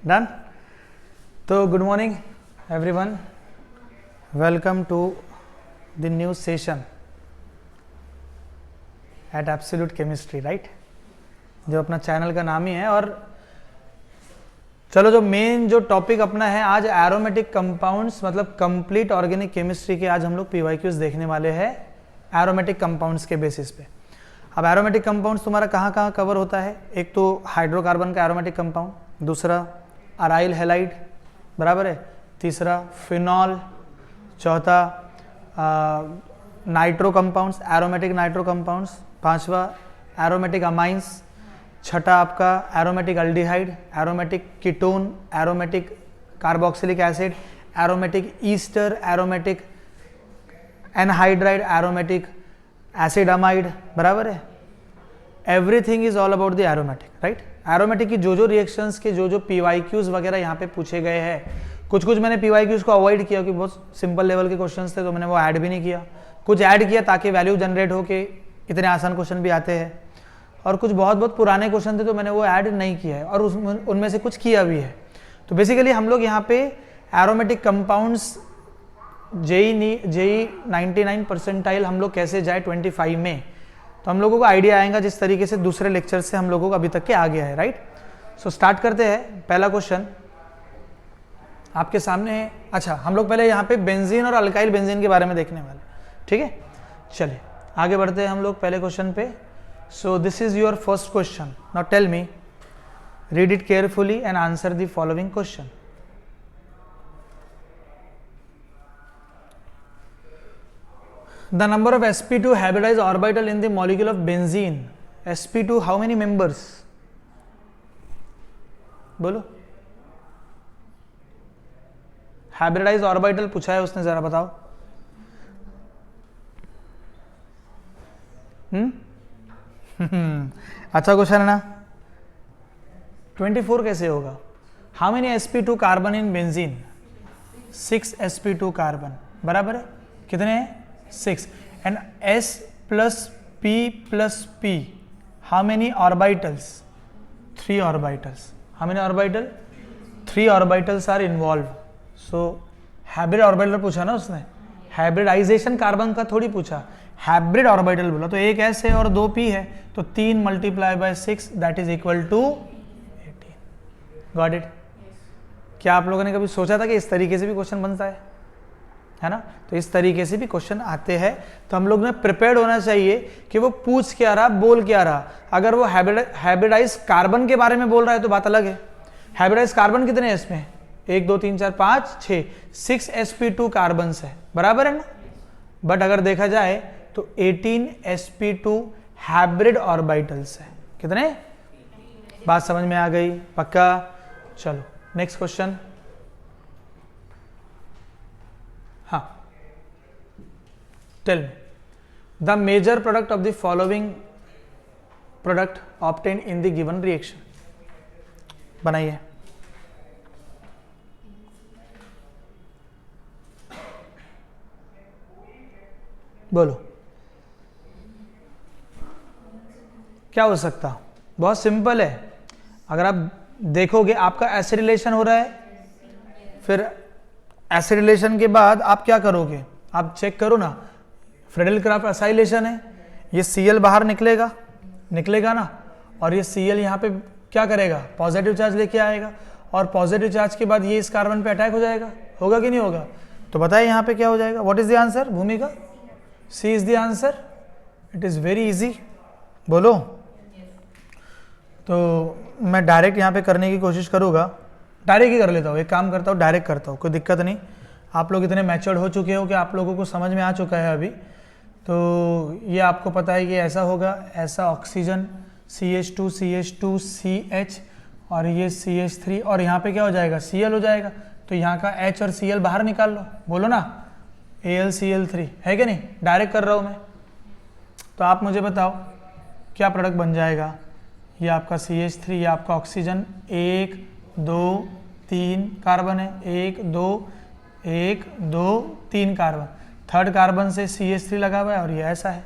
Done. तो good morning everyone, welcome to the new session at absolute chemistry, right, जो अपना channel का नाम ही है। और चलो, जो मेन जो टॉपिक अपना है आज एरोमेटिक कंपाउंड्स, मतलब कंप्लीट ऑर्गेनिक केमिस्ट्री के आज हम लोग पीवाईक्यूज देखने वाले हैं एरोमेटिक कंपाउंड्स के बेसिस पे। अब एरोमेटिक कंपाउंड्स तुम्हारा कहाँ कहाँ कवर होता है? एक तो हाइड्रोकार्बन का एरोमेटिक कंपाउंड, दूसरा अराइल हैलाइड, बराबर है, तीसरा फिनॉल, चौथा nitro compounds, aromatic nitro compounds, पांचवा एरोमेटिक अमाइंस, छठा आपका aromatic aldehyde, aromatic ketone, aromatic carboxylic acid, aromatic Easter, aromatic anhydride, aromatic acid amide, बराबर है। Everything is all about the aromatic, right. Aromatic की जो रिएक्शंस के जो पीवाईक्यूज वगैरह यहाँ पे पूछे गए हैं, कुछ मैंने पीवाईक्यूज को अवॉइड किया कि बहुत सिंपल लेवल के क्वेश्चंस थे तो मैंने वो ऐड भी नहीं किया। कुछ ऐड किया ताकि वैल्यू जनरेट हो के इतने आसान क्वेश्चन भी आते हैं, और कुछ बहुत पुराने क्वेश्चन थे तो मैंने वो ऐड नहीं किया है, और उनमें से कुछ किया भी है। तो बेसिकली हम लोग यहाँ पे एरोमेटिक कंपाउंड्स जेई 99 परसेंटाइल हम लोग कैसे जाए 25 में, तो हम लोगों को आइडिया आएगा जिस तरीके से दूसरे लेक्चर से हम लोगों को अभी तक के आ गया है, राइट। सो स्टार्ट करते हैं। पहला क्वेश्चन आपके सामने है। अच्छा, हम लोग पहले यहाँ पे बेंजीन और अल्काइल बेंजीन के बारे में देखने वाले, ठीक है। चलिए आगे बढ़ते हैं हम लोग पहले क्वेश्चन पे। So this is your first question. Now tell me, read it carefully and answer the following question. The number of sp2 hybridized orbital in the molecule of benzene, sp2 how many members? बोलो, hybridise orbital पूछा है उसने, जरा बताओ। अच्छा question है ना। 24 कैसे होगा? How many sp2 carbon in benzene? 6 sp2 carbon, बराबर है। कितने हैं? 6। And S plus P how many orbitals? 3 orbitals. How many orbital? 3 orbitals are involved. So hybrid orbital पूछा ना उसने, हाइब्रिडाइजेशन कार्बन का थोड़ी पूछा, हाइब्रिड ऑर्बिटल बोला। तो एक S है और 2 P है, तो 3 × 6 that is equal to 18। Got it? क्या आप लोगों ने कभी सोचा था कि इस तरीके से भी क्वेश्चन बनता है ना? तो इस तरीके से भी क्वेश्चन आते हैं, तो हम लोग ने प्रिपेयर्ड होना चाहिए कि वो पूछ क्या रहा, बोल क्या रहा। अगर वो हाइब्रिडाइज कार्बन के बारे में बोल रहा है तो बात अलग है। हाइब्रिडाइज कार्बन कितने हैं इसमें? 1 2 3 4 5 6, 6 sp2 कार्बन है, बराबर है ना। बट अगर देखा जाए तो 18 sp2 हाइब्रिड ऑर्बिटल्स है। कितने? बात समझ में आ गई? पक्का? चलो नेक्स्ट क्वेश्चन। हाँ, tell me the major product of the following product obtain in the given reaction. बनाइए। बोलो क्या हो सकता? बहुत सिंपल है। अगर आप देखोगे आपका एसिडिलेशन हो रहा है, फिर एसिडिलेशन के बाद आप क्या करोगे? आप चेक करो ना, फ्रेडल क्राफ्ट एसाइलेशन है, ये Cl बाहर निकलेगा ना, और ये Cl यहाँ पे क्या करेगा? पॉजिटिव चार्ज लेके आएगा, और पॉजिटिव चार्ज के बाद ये इस कार्बन पे अटैक हो जाएगा। होगा कि नहीं होगा? तो बताइए यहाँ पे क्या हो जाएगा? What is the answer Bhumika? C is the answer. It is very easy. बोलो। तो मैं डायरेक्ट यहाँ पे करने की कोशिश करूँगा, डायरेक्ट ही कर लेता हूँ, एक काम करता हूँ डायरेक्ट करता हूँ, कोई दिक्कत नहीं। आप लोग इतने मैच्योर्ड हो चुके हो कि आप लोगों को समझ में आ चुका है अभी। तो ये आपको पता है कि ऐसा होगा, ऐसा ऑक्सीजन CH2 CH2 CH, और ये CH3, और यहाँ पे क्या हो जाएगा? Cl हो जाएगा। तो यहाँ का H और Cl बाहर निकाल लो। बोलो ना, AlCl3 है कि नहीं? डायरेक्ट कर रहा हूँ मैं। तो आप मुझे बताओ क्या प्रोडक्ट बन जाएगा? ये आपका CH3, ये आपका ऑक्सीजन, 1 2 3 कार्बन है, 1 2 3 कार्बन, थर्ड कार्बन से CH3 लगा हुआ है, और ये ऐसा है।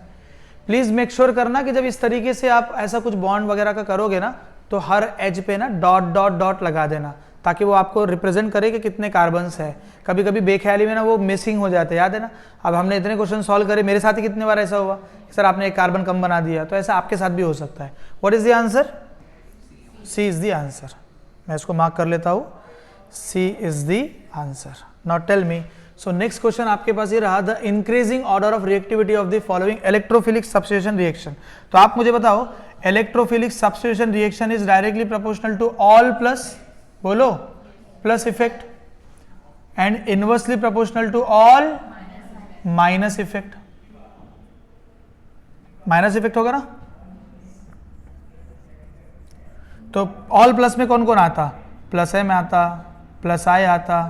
प्लीज मेक श्योर करना कि जब इस तरीके से आप ऐसा कुछ बॉन्ड वगैरह का करोगे ना, तो हर एज पे ना डॉट डॉट डॉट लगा देना, ताकि वो आपको रिप्रेजेंट करे कि कितने कार्बन्स है। कभी कभी बेख्याली में ना वो मिसिंग हो जाते हैं, याद है ना। अब हमने इतने क्वेश्चन सॉल्व करे, मेरे साथ ही कितने बार ऐसा हुआ सर आपने एक कार्बन कम बना दिया, तो ऐसा आपके साथ भी हो सकता है। What is the answer? C is the answer. मैं इसको मार्क कर लेता हूँ, C is the answer. Now tell me, so next question आपके पास ये रहा, the increasing order of reactivity of the following electrophilic substitution reaction. तो आप मुझे बताओ, electrophilic substitution reaction is directly proportional to all plus, बोलो, plus effect, and inversely proportional to all minus effect. Minus effect होगा ना, तो all plus में कौन कौन आता? प्लस एम आता, प्लस आई आता,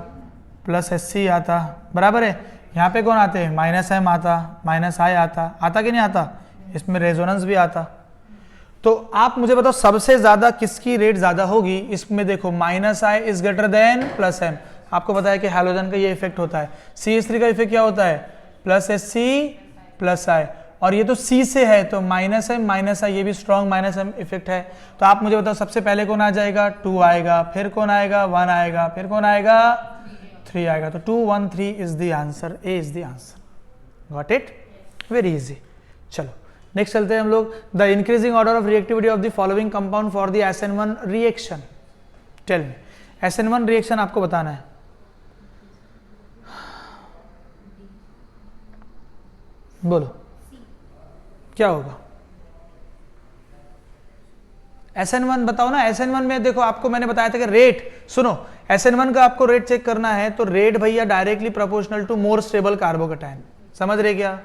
प्लस एस सी आता, बराबर है। यहाँ पे कौन आते हैं? माइनस एम आता, माइनस आई आता कि नहीं आता? इसमें रेजोनेंस भी आता। तो आप मुझे बताओ सबसे ज्यादा किसकी रेट ज्यादा होगी? इसमें देखो minus I is greater than plus M. आपको पता है कि हैलोजन का ये इफेक्ट होता है। CH3 का इफेक्ट क्या होता है? प्लस SC प्लस आई, और ये तो C से है तो माइनस एम माइनस आई, ये भी स्ट्रॉन्ग माइनस एम इफेक्ट है। तो आप मुझे बताओ सबसे पहले कौन आ जाएगा? 2 आएगा, फिर कौन आएगा? 1 आएगा, फिर कौन आएगा? 3 आएगा। तो 2 1 3 is the answer, A is the answer. Got it? Very easy. चलो नेक्स्ट चलते हैं हम लोग, the increasing order of reactivity of the following compound for the SN1 reaction. Tell me, SN1 reaction आपको बताना है। बोलो क्या होगा? SN1 बताओ ना। SN1 में देखो आपको मैंने बताया था कि रेट, सुनो, SN1 का आपको रेट चेक करना है तो रेट भैया directly proportional to more stable carbocation. समझ रहे क्या?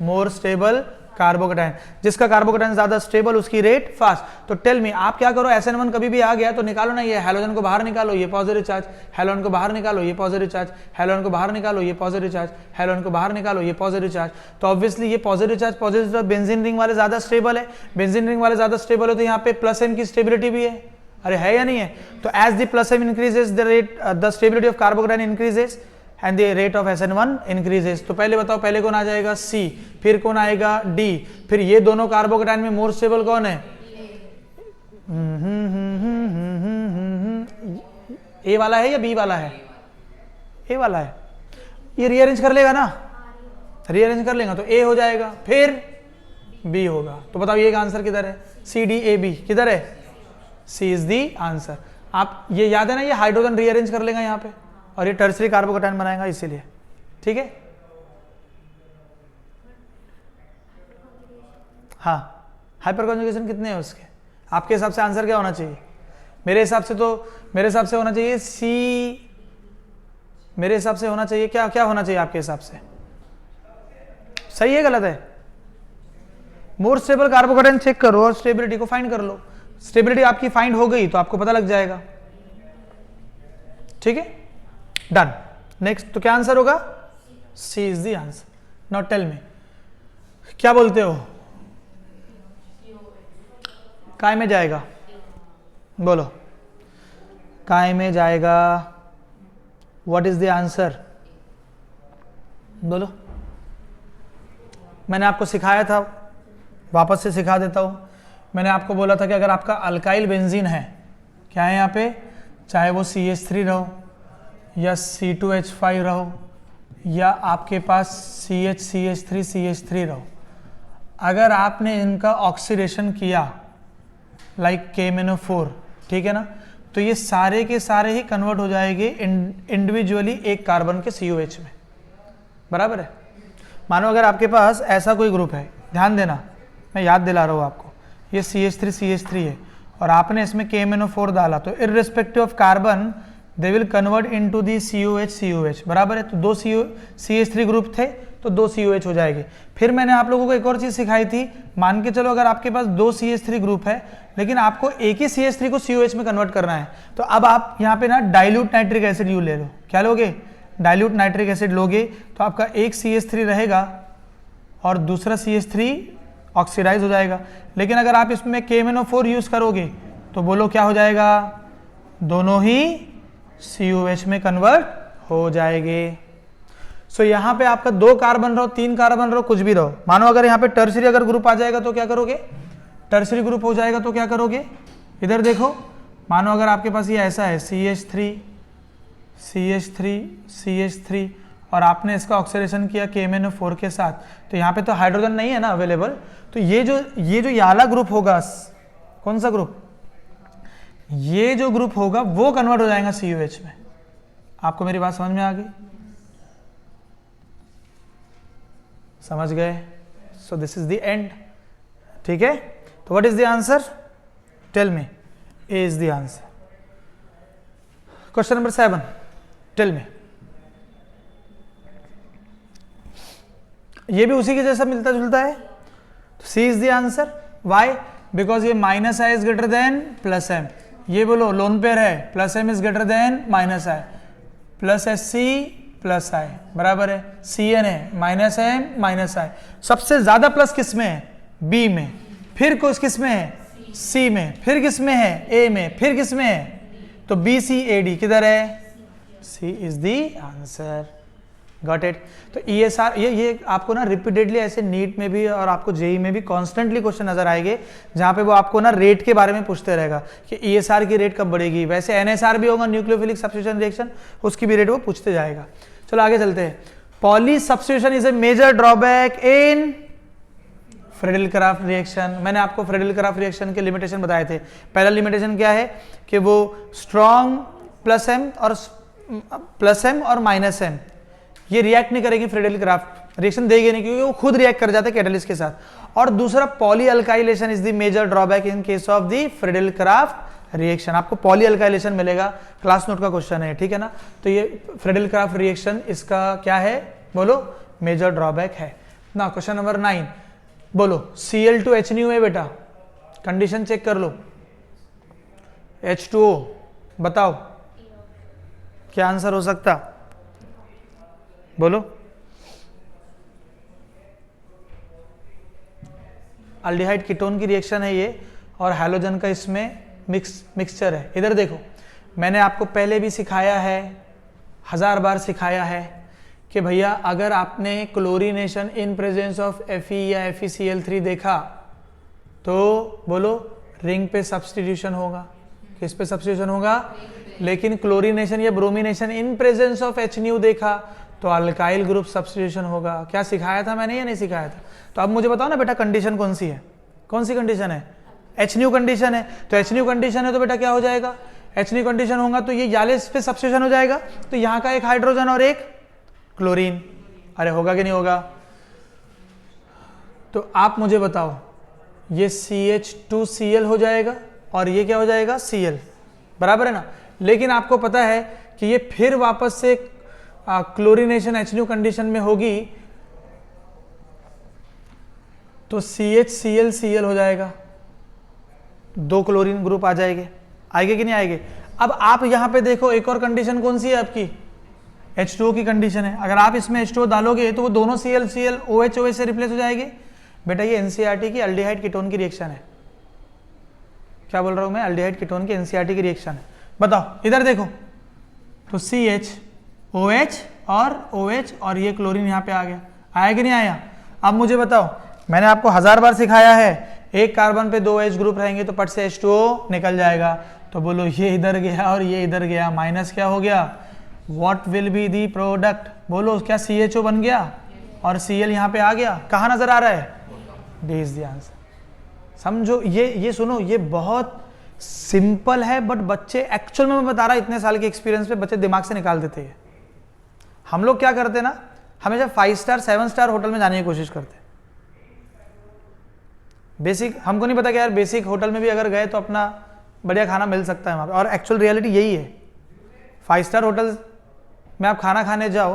मोर स्टेबल कार्बोकेटाइन, जिसका कार्बोकेटाइन ज्यादा स्टेबल उसकी रेट फास्ट। तो टेल मी, आप क्या करो, SN1 कभी भी आ गया तो निकालो ना, ये हैलोजन को बाहर निकालो, ये पॉजिटिव चार्ज, हैलोजन को बाहर निकालो, ये पॉजिटिव चार्ज, हैलोजन को बाहर निकालो, ये पॉजिटिव चार्ज, हैलोजन को बाहर निकालो, ये पॉजिटिव चार्ज। तो ऑब्वियसली ये पॉजिटिव चार्ज बेंजीन रिंग वाले ज्यादा स्टेबल है, बेंजीन रिंग वाले ज्यादा स्टेबल है, तो यहाँ पे प्लस एम की स्टेबिलिटी भी है। अरे है या नहीं है? तो as the plus M increases the rate, the stability of carbocation increases and the rate of SN1 increases. तो पहले बताओ, पहले कौन आ जाएगा? C, फिर कौन आएगा? D, फिर ये दोनों कार्बोकेटाइन में मोर स्टेबल कौन है? A वाला है या B वाला है? A वाला है। ये रीअरेंज कर लेगा ना, रीअरेंज कर लेगा तो A हो जाएगा, फिर B होगा। तो बताओ ये आंसर किधर है? CDAB किधर है? C is the answer. आप ये याद है ना, ये हाइड्रोजन रीअरेंज कर लेगा यहाँ पे और ये टर्सरी कार्बोकेटाइन बनाएगा, इसीलिए। ठीक है, हाँ। हाइपर कॉन्जुगेशन कितने हैं उसके? आपके हिसाब से आंसर क्या होना चाहिए? मेरे हिसाब से होना चाहिए C। मेरे हिसाब से होना चाहिए क्या होना चाहिए आपके हिसाब से? सही है गलत है? मोर स्टेबल कार्बोकेटाइन चेक करो और स्टेबिलिटी को फाइंड कर लो। स्टेबिलिटी आपकी फाइंड हो गई तो आपको पता लग जाएगा। ठीक है, डन। नेक्स्ट, तो क्या आंसर होगा? C is the answer. Now tell me, क्या बोलते हो? काय में जाएगा? बोलो, काय में जाएगा? What is the answer? बोलो। मैंने आपको सिखाया था, वापस से सिखा देता हूं। मैंने आपको बोला था कि अगर आपका अल्काइल बेंजीन है, क्या है यहाँ पे, चाहे वो CH3 रहो या C2H5 रहो या आपके पास CH3 रहो, अगर आपने इनका ऑक्सीडेशन किया लाइक KMnO4, ठीक है ना, तो ये सारे के सारे ही कन्वर्ट हो जाएंगे इंडिविजुअली एक कार्बन के COH में। बराबर है? मानो अगर आपके पास ऐसा कोई ग्रुप है, ध्यान देना, मैं याद दिला रहा हूँ आपको, ये CH3 है और आपने इसमें KMnO4 डाला, तो irrespective of carbon they will convert into the COH। बराबर है? तो दो CH3 ग्रुप थे तो 2 COH हो जाएंगे। फिर मैंने आप लोगों को एक और चीज सिखाई थी, मान के चलो अगर आपके पास 2 CH3 ग्रुप है लेकिन आपको एक ही CH3 को COH में कन्वर्ट करना है, तो अब आप यहाँ पे ना डाइल्यूट नाइट्रिक एसिड ले लो। क्या लोगे? डाइल्यूट नाइट्रिक एसिड लोगे तो आपका एक CH3 रहेगा और दूसरा CH3 ऑक्सीडाइज हो जाएगा। लेकिन अगर आप इसमें KMnO4 यूज करोगे तो बोलो क्या हो जाएगा? दोनों ही COH में कन्वर्ट हो जाएंगे। सो यहाँ पे आपका 2 कार्बन रहो, 3 कार्बन रहो, कुछ भी रहो। मानो अगर यहाँ पे टर्सरी अगर ग्रुप आ जाएगा तो क्या करोगे? टर्सरी ग्रुप हो जाएगा तो क्या करोगे? इधर देखो, मानो अगर आपके पास ये ऐसा है CH3 CH3 CH3 और आपने इसका ऑक्सीडेशन किया KMnO4 के साथ, तो यहाँ पे तो हाइड्रोजन नहीं है ना अवेलेबल, तो ये जो ये वाला ग्रुप होगा, कौन सा ग्रुप, ये जो ग्रुप होगा वो कन्वर्ट हो जाएगा COH में। आपको मेरी बात समझ में आ गई? समझ गए? So this is the end. ठीक है, तो what is the answer? Tell me. A is the answer. Question number 7, tell me. ये भी उसी के जैसा मिलता जुलता है, तो C is the answer. Why? Because ये minus I is greater than plus M. ये बोलो लोन पेयर है, plus M is greater than minus I, plus S C plus I बराबर है सी एन है माइनस एम माइनस आई। सबसे ज्यादा plus किस में है? बी में। फिर कुछ किस में है? सी में। फिर किस में है? ए में। फिर किस में है? तो बी सी ए डी किधर है? C is the answer. Got it? तो ESR ये आपको ना रिपीटेडली ऐसे नीट में भी और आपको जेई में भी कॉन्स्टेंटली क्वेश्चन नजर आएंगे, जहां पे वो आपको ना रेट के बारे में पूछते रहेगा कि ESR की रेट कब बढ़ेगी। वैसे NSR भी होगा, न्यूक्लियोफिलिक सब्स्टिट्यूशन रिएक्शन, उसकी भी रेट वो पूछते जाएगा। चलो आगे चलते हैं। Poly substitution is a major drawback in Friedel Crafts reaction. मैंने आपको फ्रेडल-क्राफ्ट रिएक्शन के लिमिटेशन बताए थे। पहला लिमिटेशन क्या है कि वो स्ट्रॉन्ग प्लस एम और माइनस एम ये रिएक्ट नहीं करेगी, फ्रेडल-क्राफ्ट रिएक्शन देगी नहीं, क्योंकि वो खुद रिएक्ट कर जाते हैं कैटलिस्ट के साथ। और दूसरा poly alkylation is the major drawback in case of the Friedel Crafts reaction. आपको पॉली अल्काइलेशन मिलेगा, क्लास नोट का क्वेश्चन है, ठीक है ना। तो ये फ्रेडल-क्राफ्ट रिएक्शन इसका क्या है बोलो? मेजर ड्रॉबैक है ना। क्वेश्चन नंबर 9 बोलो। Cl2H है बेटा, कंडीशन चेक कर लो। H2O बताओ क्या आंसर हो सकता? बोलो। अल्डिहाइड कीटोन की रिएक्शन है ये, और हैलोजन का इसमें मिक्सचर है। इधर देखो, मैंने आपको पहले भी सिखाया है, 1000 बार सिखाया है कि भैया अगर आपने chlorination in presence of Fe या FeCl3 देखा तो बोलो रिंग पे सब्स्टिट्यूशन होगा। किस पे सब्स्टिट्यूशन होगा? लेकिन क्लोरीनेशन या bromination in presence of HNu देखा तो अल्काइल ग्रुप सब्स्टिट्यूशन होगा। क्या सिखाया था मैंने या नहीं सिखाया था? तो अब मुझे बताओ ना बेटा, कंडीशन कौन सी है? कौन सी कंडीशन है? HNu कंडीशन है। तो HNu कंडीशन है तो बेटा क्या हो जाएगा? HNu कंडीशन होगा तो ये यालिस पे सब्स्टिट्यूशन हो जाएगा, तो यहाँ का एक हाइड्रोजन और एक क्लोरीन। अरे होगा कि नहीं होगा? तो आप मुझे बताओ, ये CH2Cl हो जाएगा और ये क्या हो जाएगा? Cl बराबर है ना। लेकिन आपको पता है कि ये फिर वापस से क्लोरीनेशन HNu कंडीशन में होगी तो CHClCl हो जाएगा, 2 क्लोरीन ग्रुप आ जाएंगे। आएंगे कि नहीं आएंगे? अब आप यहां पे देखो, एक और कंडीशन कौन सी है आपकी? H2O की कंडीशन है। अगर आप इसमें H2O डालोगे तो वो दोनों Cl OH से रिप्लेस हो जाएंगे। बेटा ये NCERT की अल्डिहाइड कीटोन की रिएक्शन है। क्या बोल रहा हूं मैं? अल्डिहाइड कीटोन की NCERT की रिएक्शन है। बताओ इधर देखो, तो CH OH और OH और ये क्लोरीन यहाँ पे आ गया। आया कि नहीं आया? अब मुझे बताओ, मैंने आपको 1000 बार सिखाया है, एक कार्बन पे 2 H ग्रुप रहेंगे तो पट से H2O निकल जाएगा। तो बोलो ये इधर गया और ये इधर गया, माइनस क्या हो गया? What will be the product? बोलो क्या CHO बन गया और Cl यहाँ पे आ गया? कहाँ नजर आ रहा है? D is the answer. समझो, ये सुनो, ये बहुत सिंपल है, बट बच्चे एक्चुअल में मैं बता रहा इतने साल के एक्सपीरियंस पे बच्चे दिमाग से निकाल देते हैं। हम लोग क्या करते हैं ना, हमेशा 5 स्टार 7 स्टार होटल में जाने की कोशिश करते हैं। बेसिक हमको नहीं पता कि यार बेसिक होटल में भी अगर गए तो अपना बढ़िया खाना मिल सकता है वहाँ पे, और एक्चुअल रियलिटी यही है। 5 स्टार होटल में आप खाना खाने जाओ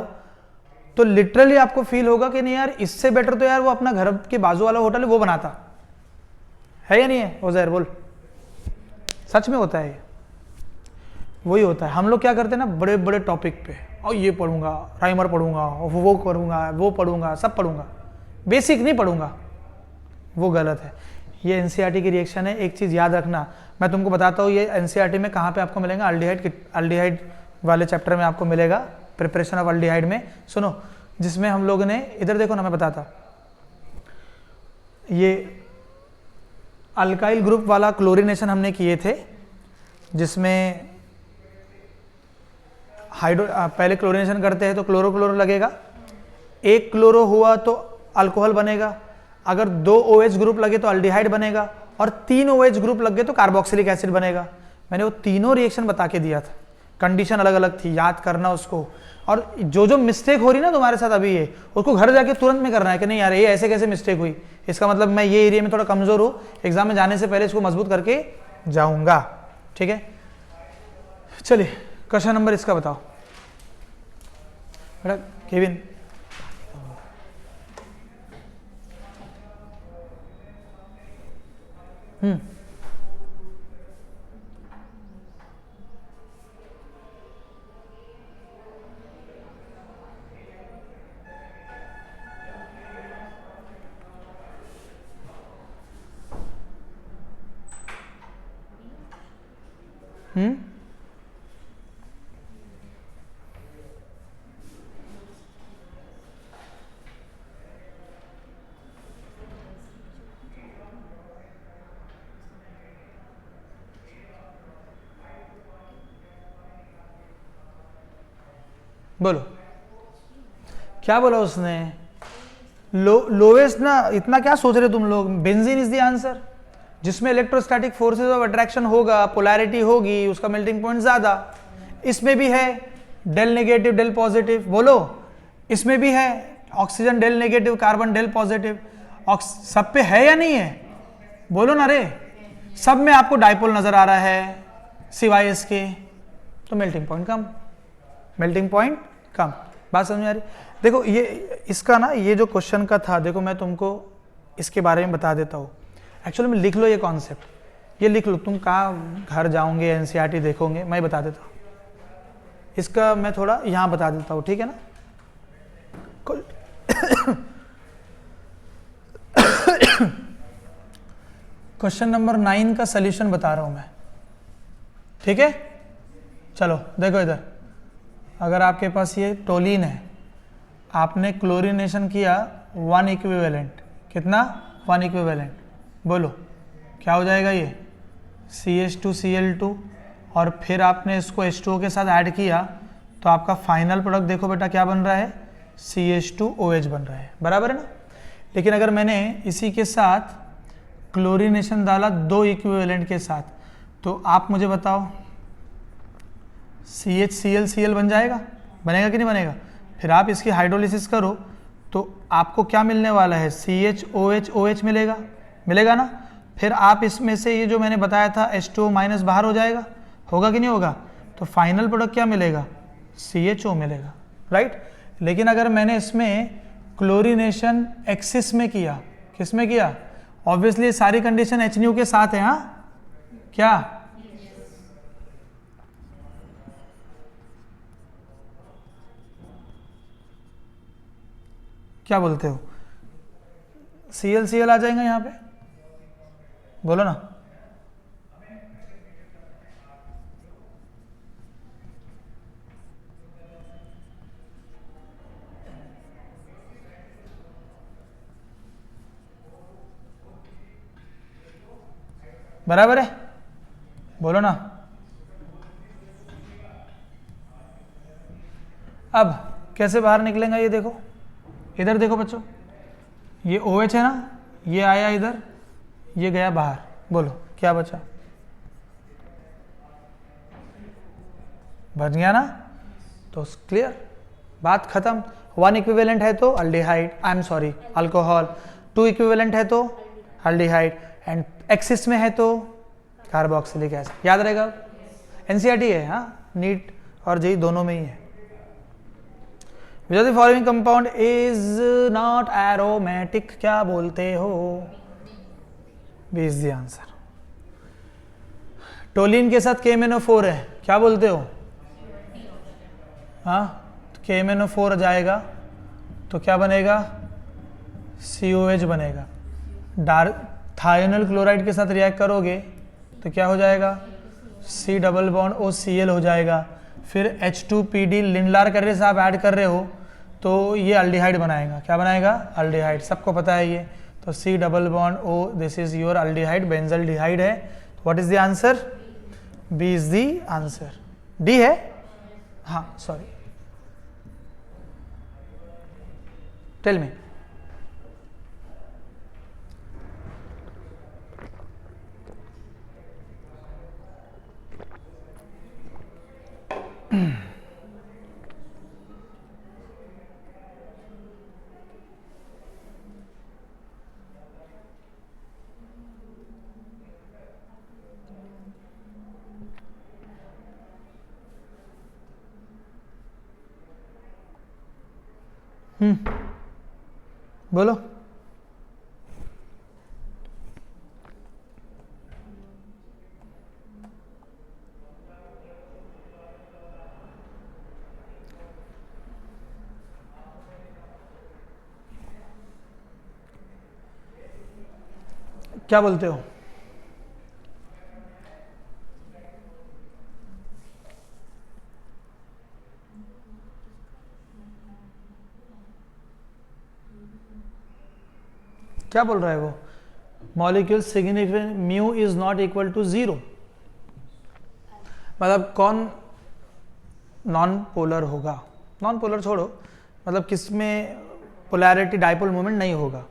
तो लिटरली आपको फील होगा कि नहीं यार, इससे बेटर तो यार वो अपना घर के बाजू वाला होटल है वो बनाता है या नहीं है? ओज़ैर बोल, सच में होता है ये, वही होता है। हम लोग क्या करते हैं ना, बड़े बड़े टॉपिक पे, और ये पढ़ूंगा, राइमर पढ़ूंगा, वो करूंगा, वो पढ़ूंगा, सब पढ़ूंगा, बेसिक नहीं पढ़ूंगा, वो गलत है। ये NCERT की रिएक्शन है। एक चीज़ याद रखना, मैं तुमको बताता हूँ ये NCERT में कहाँ पे आपको मिलेगा। अल्डिहाइड वाले चैप्टर में आपको मिलेगा, प्रिपरेशन ऑफ अल्डिहाइड में। सुनो, जिसमें हम लोग ने, इधर देखो ना, मैं बताता, ये अल्काइल ग्रुप वाला क्लोरीनेशन हमने किए थे, जिसमें हाइड्रो पहले क्लोरीनेशन करते हैं तो क्लोरो क्लोरो लगेगा, एक क्लोरो हुआ तो अल्कोहल बनेगा, अगर 2 OH ग्रुप लगे तो अल्डिहाइड बनेगा, और 3 OH ग्रुप लग गए तो कार्बोक्सिलिक एसिड बनेगा। मैंने वो तीनों रिएक्शन बता के दिया था, कंडीशन अलग अलग थी, याद करना उसको। और जो मिस्टेक हो रही ना तुम्हारे साथ अभी ये, उसको घर जाके तुरंत में करना है कि नहीं यार ये ऐसे कैसे मिस्टेक हुई, इसका मतलब मैं ये एरिया में थोड़ा कमजोर हूँ, एग्जाम में जाने से पहले इसको मजबूत करके जाऊंगा। ठीक है, चलिए क्वेश्चन नंबर इसका बताओ बेटा केविन। बोलो क्या बोला उसने, लोवेस्ट ना, इतना क्या सोच रहे तुम लोग, बेंजीन इज द आंसर, जिसमें इलेक्ट्रोस्टैटिक फोर्सेस ऑफ अट्रैक्शन होगा, पोलैरिटी होगी, उसका मेल्टिंग पॉइंट ज्यादा। इसमें भी है डेल नेगेटिव डेल पॉजिटिव, बोलो इसमें भी है oxygen del negative carbon del positive, सब पे है या नहीं है, बोलो ना रे, सब में आपको डाइपोल नजर आ रहा है सिवाय इसके, तो मेल्टिंग पॉइंट कम, मेल्टिंग पॉइंट कम। बात समझ में आ रही? देखो ये इसका ना, ये जो क्वेश्चन का था, देखो मैं तुमको इसके बारे में बता देता हूँ। एक्चुअली में लिख लो ये कॉन्सेप्ट, ये लिख लो, तुम कहाँ घर जाओगे एनसीईआरटी देखोगे, मैं बता देता हूँ इसका, मैं थोड़ा यहाँ बता देता हूँ, ठीक है ना। क्वेश्चन नंबर 9 का सॉल्यूशन बता रहा हूँ मैं, ठीक है। चलो देखो इधर, अगर आपके पास ये टोलिन है, आपने क्लोरीनेशन किया 1 इक्विवेलेंट, कितना 1 इक्विवेलेंट, बोलो क्या हो जाएगा ये CH2Cl2, और फिर आपने इसको H2O के साथ ऐड किया तो आपका फाइनल प्रोडक्ट देखो बेटा क्या बन रहा है, CH2OH बन रहा है, बराबर है ना। लेकिन अगर मैंने इसी के साथ क्लोरीनेशन डाला 2 इक्विवेलेंट के साथ, तो आप मुझे बताओ CHClCl बन जाएगा, बनेगा कि नहीं बनेगा। फिर आप इसकी हाइड्रोलिसिस करो तो आपको क्या मिलने वाला है, CHOH मिलेगा, मिलेगा ना। फिर आप इसमें से ये जो मैंने बताया था H2O माइनस बाहर हो जाएगा, होगा कि नहीं होगा, तो फाइनल प्रोडक्ट क्या मिलेगा, CHO मिलेगा, राइट। लेकिन अगर मैंने इसमें क्लोरीनेशन एक्सिस में किया, किस में किया, ऑब्वियसली सारी कंडीशन HNU के साथ है, हाँ क्या, क्या बोलते हो, ClCl आ जाएगा यहाँ पे, बोलो ना। बराबर है, बोलो ना। अब कैसे बाहर निकलेगा ये देखो, इधर देखो बच्चों, ये OH है ना, ये आया इधर, ये गया बाहर, बोलो क्या बचा, बच गया ना, तो क्लियर, बात खत्म। 1 इक्विवेलेंट है तो aldehyde, I am sorry alcohol, 2 equivalent है तो अल्डिहाइड, एंड एक्सिस में है तो कार्बोक्सिलिक एसिड, याद रहेगा, एनसीईआरटी है, हाँ नीट और जेईई दोनों में ही है। Which of the following compound is not aromatic, क्या बोलते हो, B is the answer। Toluene के साथ KMnO4 है, क्या बोलते हो, हाँ KMnO4 जाएगा तो क्या बनेगा, COH बनेगा। थायोनल क्लोराइड के साथ रिएक्ट करोगे तो क्या हो जाएगा, C डबल बॉन्ड OCl हो जाएगा। फिर H2PD लिंडलार करने से आप ऐड कर रहे हो तो ये अल्डिहाइड बनाएगा, क्या बनाएगा, अल्डिहाइड, सबको पता है ये, तो C double bond O, this is your aldehyde, benzaldehyde है। What is the answer, B is the answer. D है, हाँ सॉरी, टेल मी। बोलो। क्या बोलते हो? क्या बोल रहा है वो? Molecule significant mu is not equal to 0, मतलब कौन नॉन पोलर होगा? नॉन पोलर छोड़ो, मतलब किसमें पोलैरिटी डाइपोल मोमेंट नहीं होगा।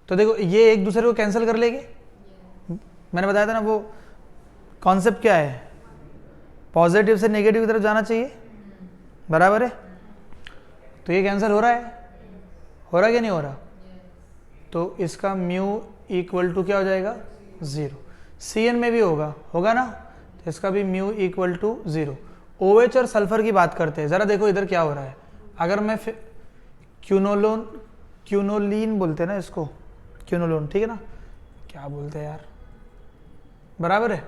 तो देखो ये एक दूसरे को कैंसिल कर लेंगे। मैंने बताया था ना वो कॉन्सेप्ट क्या है, पॉजिटिव से नेगेटिव की तरफ जाना चाहिए, बराबर है। तो ये कैंसिल हो रहा है, हो रहा है कि नहीं हो रहा? तो इसका म्यू इक्वल टू क्या हो जाएगा? 0। CN में भी होगा ना, तो इसका भी म्यू इक्वल टू 0। OH और सल्फर की बात करते हैं, ज़रा देखो इधर क्या हो रहा है। अगर मैं क्यूनोलीन बोलते हैं ना इसको, क्यूनोलोन, ठीक है ना, क्या बोलते हैं यार, बराबर है।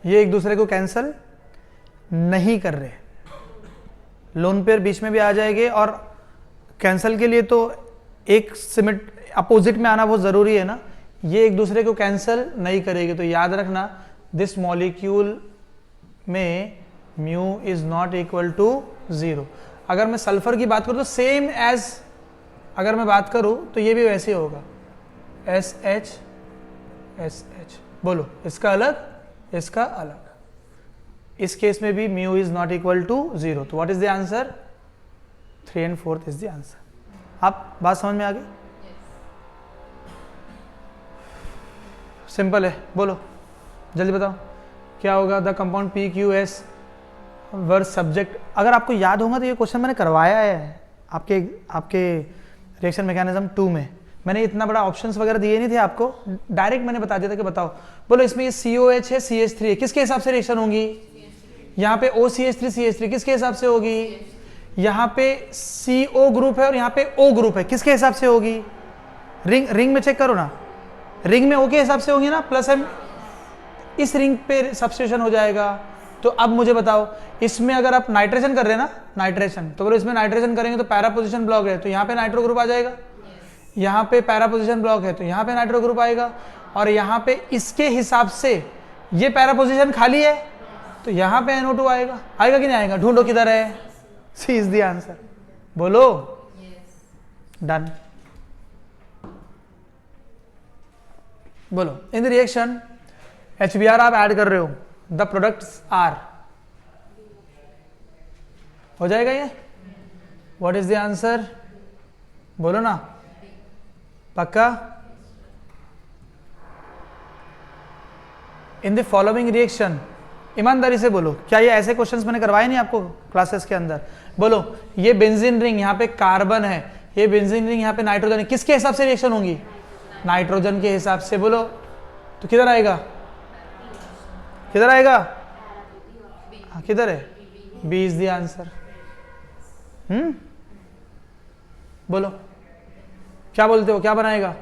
ये एक दूसरे को कैंसल नहीं कर रहे, लोन पेयर बीच में भी आ जाएंगे, और कैंसल के लिए तो एक सिमेट अपोजिट में आना बहुत ज़रूरी है ना, ये एक दूसरे को कैंसल नहीं करेंगे। तो याद रखना दिस मॉलिक्यूल में mu is not equal to 0। अगर मैं सल्फर की बात करूँ तो सेम एज, अगर मैं बात करूँ तो ये भी वैसे ही होगा, SH SH। बोलो, इसका अलग, इसका अलग। इस केस में भी mu is not equal to 0। तो what is the answer? 3 and 4 is the answer. आप बात समझ में आ गई? सिंपल है, बोलो जल्दी बताओ क्या होगा। The compound PQS were subject, अगर आपको याद होगा तो ये क्वेश्चन मैंने करवाया है आपके रिएक्शन मैकेनिज्म 2 में। मैंने इतना बड़ा ऑप्शंस वगैरह दिए नहीं थे आपको, डायरेक्ट मैंने बता दिया था कि बताओ। बोलो इसमें ये COH है, CH3 है, किसके हिसाब से रिएक्शन होगी? यहाँ पे OCH3 CH3 किसके हिसाब से होगी? यहाँ पे CO ग्रुप है और यहाँ पे O ग्रुप है, किसके हिसाब से होगी? रिंग में चेक करो ना, रिंग में O के हिसाब से होगी ना, प्लस M इस रिंग पे सब्स्टिट्यूशन हो जाएगा। तो अब मुझे बताओ, इसमें अगर आप नाइट्रेशन कर रहे हैं ना, नाइट्रेशन, तो बोलो इसमें नाइट्रेशन करेंगे तो पैरा पोजिशन ब्लॉक है तो यहाँ पे नाइट्रो ग्रुप आ जाएगा, यहाँ पे पैरा पोजिशन ब्लॉक है तो यहाँ पे नाइट्रो ग्रुप आएगा, और यहाँ पे इसके हिसाब से ये पैरा पोजिशन खाली है तो यहाँ पे NO2 आएगा। आएगा कि नहीं आएगा? ढूंढो किधर है। C is the answer. बोलो डन। बोलो इन द रिएक्शन HBr आप ऐड कर रहे हो, द प्रोडक्ट्स आर, हो जाएगा ये? What is the answer? बोलो ना, पक्का? इन द फॉलोइंग रिएक्शन, ईमानदारी से बोलो, क्या ये ऐसे क्वेश्चंस मैंने करवाए नहीं आपको क्लासेस के अंदर? बोलो ये बेंजीन रिंग यहाँ पे कार्बन है, ये बेंजीन रिंग यहाँ पे नाइट्रोजन है, किसके हिसाब से रिएक्शन होंगी? नाइट्रोजन के हिसाब से। बोलो तो किधर आएगा? किधर आएगा? हाँ किधर है? B is the answer. बोलो क्या बोलते हो, क्या बनाएगा?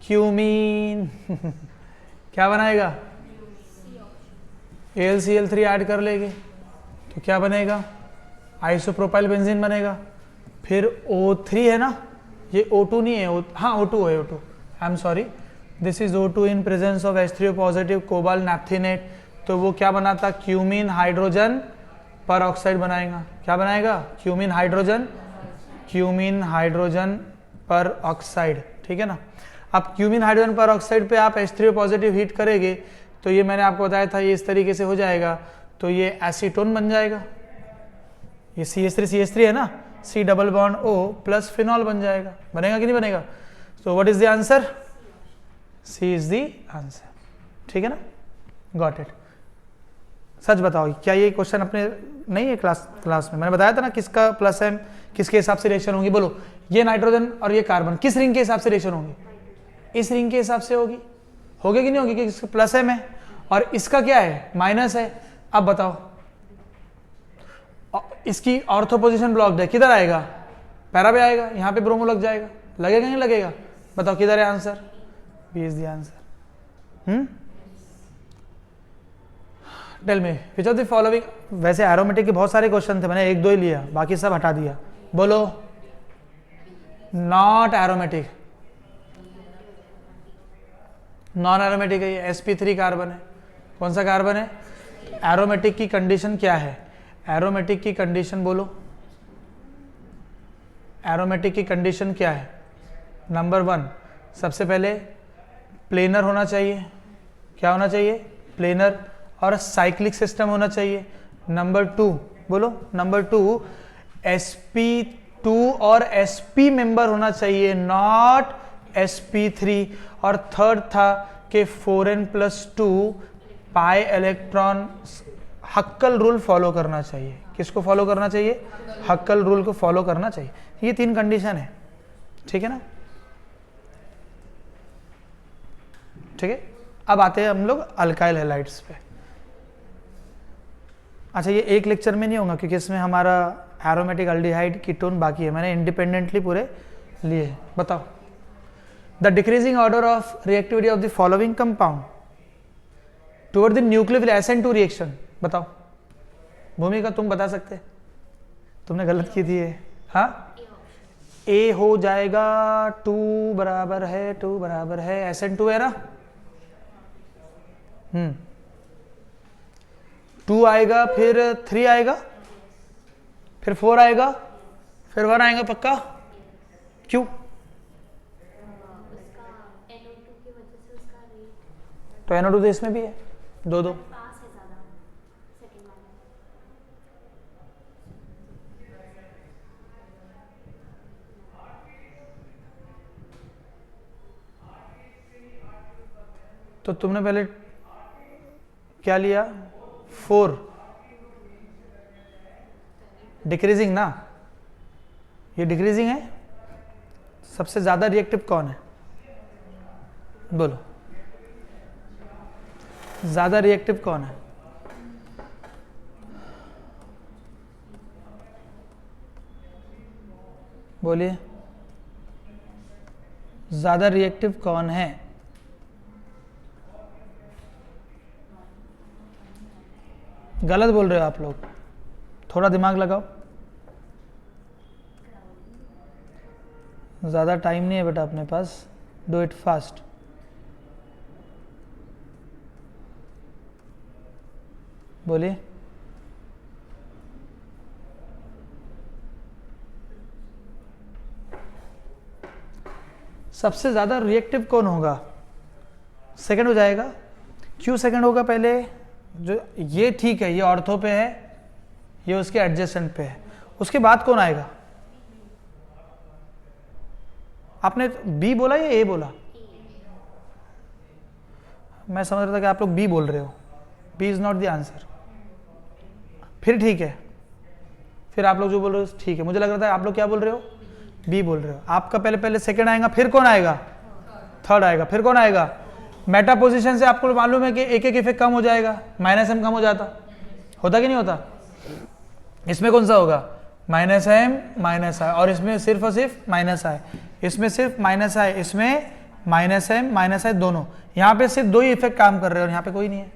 क्यूमीन। क्या बनाएगा? AlCl3 ऐड कर लेंगे तो क्या बनेगा? आइसोप्रोपाइल बेंजीन बनेगा। फिर O3 है ना, ये O2 नहीं है, हाँ O2 है, O2, I am sorry, this is O2 in presence of H3O positive cobalt naphthenate. तो वो क्या बनाता? क्यूमीन हाइड्रोजन पर ऑक्साइड बनाएगा। क्या बनाएगा? क्यूमीन हाइड्रोजन पर ऑक्साइड, ठीक है ना। अब क्यूमीन हाइड्रोजन पर ऑक्साइड पे आप H3O पॉजिटिव हीट करेंगे तो ये मैंने आपको बताया था ये इस तरीके से हो जाएगा, तो ये एसीटोन बन जाएगा, ये CH3 है ना, C double bond O plus phenol बन जाएगा, बनेगा कि नहीं बनेगा? So what is the answer? C is the answer, ठीक है ना, गॉट इट। सच बताओ क्या ये क्वेश्चन अपने नहीं है क्लास में? मैंने बताया था ना किसका प्लस एम किसके हिसाब से रिएक्शन होंगी, बोलो। ये नाइट्रोजन और ये कार्बन किस रिंग के हिसाब से रिएक्शन होंगी? इस रिंग के हिसाब से होगी कि नहीं होगी? कि प्लस एम है और इसका क्या है? माइनस है। अब बताओ इसकी ऑर्थो पोजीशन ब्लॉक्ड है, किधर आएगा? पैरा पे आएगा, यहाँ पे ब्रोमो लग जाएगा, लगेगा नहीं लगेगा? बताओ किधर है answer? B is the answer. Tell me which of the following, वैसे एरोमेटिक के बहुत सारे क्वेश्चन थे, मैंने एक दो ही लिया, बाकी सब हटा दिया। बोलो नॉट एरोमेटिक, नॉन एरोमेटिक है ये, sp3 कार्बन है। कौन सा कार्बन है? एरोमेटिक की कंडीशन क्या है? एरोमेटिक की कंडीशन बोलो, एरोमेटिक की कंडीशन क्या है? नंबर 1 सबसे पहले प्लेनर होना चाहिए। क्या होना चाहिए? प्लेनर और साइक्लिक सिस्टम होना चाहिए। नंबर 2 बोलो, नंबर 2 sp2 और sp मेंबर होना चाहिए, नॉट sp3। और थर्ड था कि 4n+2 pi electron हक्कल rule follow करना चाहिए। किसको फॉलो करना चाहिए? हक्कल रूल को फॉलो करना चाहिए। ये 3 कंडीशन है, ठीक है ना, ठीक है। अब आते हैं हम लोग अल्काइल हैलाइड्स पे। अच्छा ये एक लेक्चर में नहीं होगा क्योंकि इसमें हमारा एरोमेटिक अल्डिहाइड कीटोन बाकी है, मैंने इंडिपेंडेंटली पूरे लिए। बताओ the decreasing order of reactivity of the following compound toward the nucleophile SN2 reaction. बताओ भूमिका, तुम बता सकते? तुमने गलत की थी ये। हाँ A हो जाएगा 2 बराबर है SN2 है ना, 2 आएगा, फिर 3 आएगा, फिर 4 आएगा, फिर 1 आएगा पक्का। क्यों? तो NO2 तो इसमें भी है, 2 तो तुमने पहले क्या लिया? 4 डिक्रीजिंग ना, ये डिक्रीजिंग है। सबसे ज्यादा रिएक्टिव कौन है? बोलो ज्यादा रिएक्टिव कौन है? बोलिए ज्यादा रिएक्टिव कौन है? गलत बोल रहे हो आप लोग, थोड़ा दिमाग लगाओ। ज़्यादा टाइम नहीं है बेटा अपने पास, डू इट फास्ट। बोलिए सबसे ज़्यादा रिएक्टिव कौन होगा? सेकंड हो जाएगा। क्यों सेकंड होगा? पहले जो ये ठीक है, ये ऑर्थो पे है, ये उसके एडजेसेंट पे है, उसके बाद कौन आएगा? आपने बी बोला या ए बोला? मैं समझ रहा था कि आप लोग बी बोल रहे हो। B is not the answer. फिर ठीक है, फिर आप लोग जो बोल रहे हो ठीक है, मुझे लग रहा था आप लोग क्या बोल रहे हो? बी बोल रहे हो। आपका पहले सेकंड आएगा, फिर कौन आएगा? थर्ड आएगा, फिर कौन आएगा? मेटा पोजीशन से आपको मालूम है कि एक इफेक्ट कम हो जाएगा, -m कम हो जाता, होता कि नहीं होता? इसमें कौन सा होगा? -m -i, और इसमें सिर्फ और सिर्फ -i, इसमें सिर्फ -i, इसमें -m -i दोनों। यहाँ पे सिर्फ 2 ही इफेक्ट काम कर रहे हैं और यहाँ पे कोई नहीं है।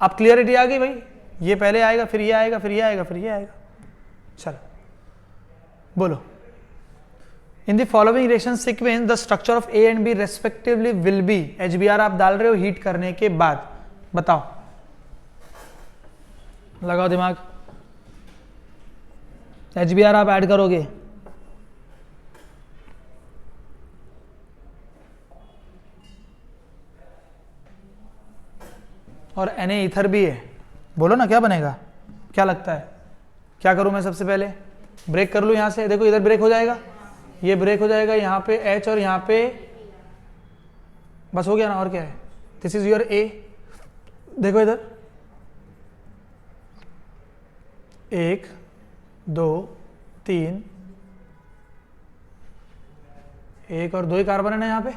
अब क्लियरिटी आ गई भाई? ये पहले आएगा, फिर ये आएगा, फिर ये आएगा, फिर ये आएगा। चलो बोलो in the following reaction sequence the structure of A and B respectively will be. HBr आप डाल रहे हो हीट करने के बाद, बताओ, लगाओ दिमाग। HBr आप ऐड करोगे, और Na ईथर भी है, बोलो ना क्या बनेगा, क्या लगता है? क्या करूं मैं? सबसे पहले ब्रेक कर लूं यहां से, देखो इधर ब्रेक हो जाएगा, ये ब्रेक हो जाएगा, यहाँ पे H और यहाँ पे, बस हो गया ना, और क्या है? दिस इज योर A, देखो इधर 1 2 3, 1 और 2 ही कार्बन है ना यहाँ पे,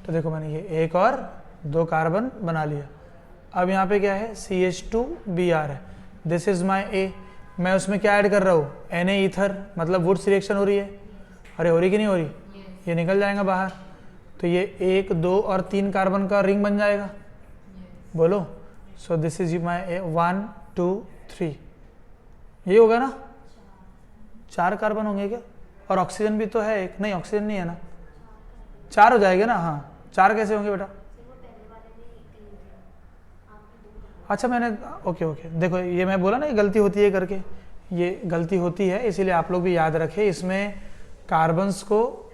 तो देखो मैंने ये 1 और 2 कार्बन बना लिया। अब यहाँ पे क्या है? CH2Br है, दिस इज माई A। मैं उसमें क्या ऐड कर रहा हूँ? Na ईथर, मतलब वुड्स रिएक्शन हो रही है। अरे हो रही कि नहीं हो रही? ये निकल जाएगा बाहर, तो ये 1 2 और 3 कार्बन का रिंग बन जाएगा, बोलो। सो दिस इज माई A, 1 2 3, ये होगा ना, 4 कार्बन होंगे क्या? और ऑक्सीजन भी तो है एक, नहीं ऑक्सीजन नहीं है ना, 4 हो जाएगा ना। हाँ 4 कैसे होंगे बेटा? अच्छा मैंने ओके ओके, देखो ये मैं बोला ना ये गलती होती है करके, ये गलती होती है, इसीलिए आप लोग भी याद रखें, इसमें कार्बन्स को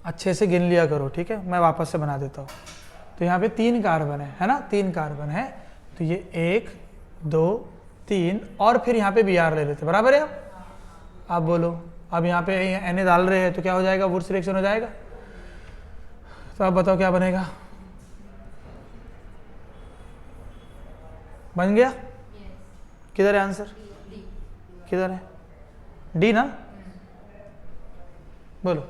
अच्छे से गिन लिया करो, ठीक है? मैं वापस से बना देता हूँ। तो यहाँ पे 3 कार्बन है ना, 3 कार्बन है, तो ये 1 2 3 और फिर यहाँ पे Br ले लेते, बराबर है। आप बोलो, अब यहाँ पे Na डाल रहे हैं तो क्या हो जाएगा? वुड्स रिएक्शन हो जाएगा। तो आप बताओ क्या बनेगा? बन गया? किधर है आंसर? किधर है? डी ना, बोलो।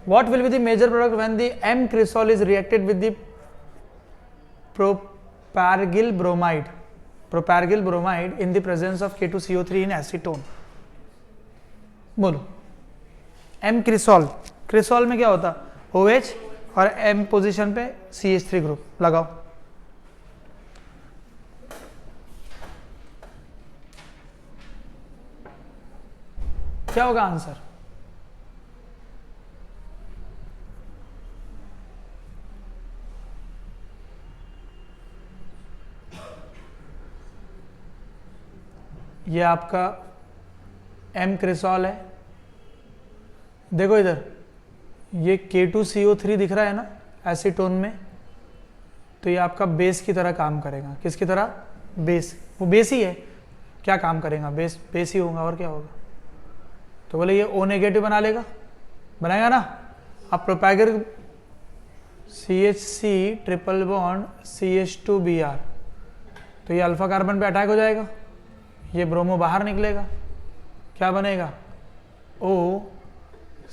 What will be the major product when the M cresol is reacted with the propargyl bromide in the presence of K2CO3 in acetone? बोलो। M cresol, क्रिसॉल में क्या होता? OH और M पोजीशन पे CH3 ग्रुप लगाओ। क्या होगा आंसर? ये आपका M क्रिसॉल है, देखो इधर ये K2CO3 दिख रहा है ना एसीटोन में, तो ये आपका बेस की तरह काम करेगा। किसकी तरह? बेस, वो बेस ही है, क्या काम करेगा? बेस, बेस ही होगा, और क्या होगा? तो बोले ये O नेगेटिव बना लेगा, बनाएगा ना। अब प्रोपैगर CH3 ट्रिपल बॉन्ड CH2Br, तो ये अल्फा कार्बन पे अटैक हो जाएगा, ये ब्रोमो बाहर निकलेगा, क्या बनेगा? O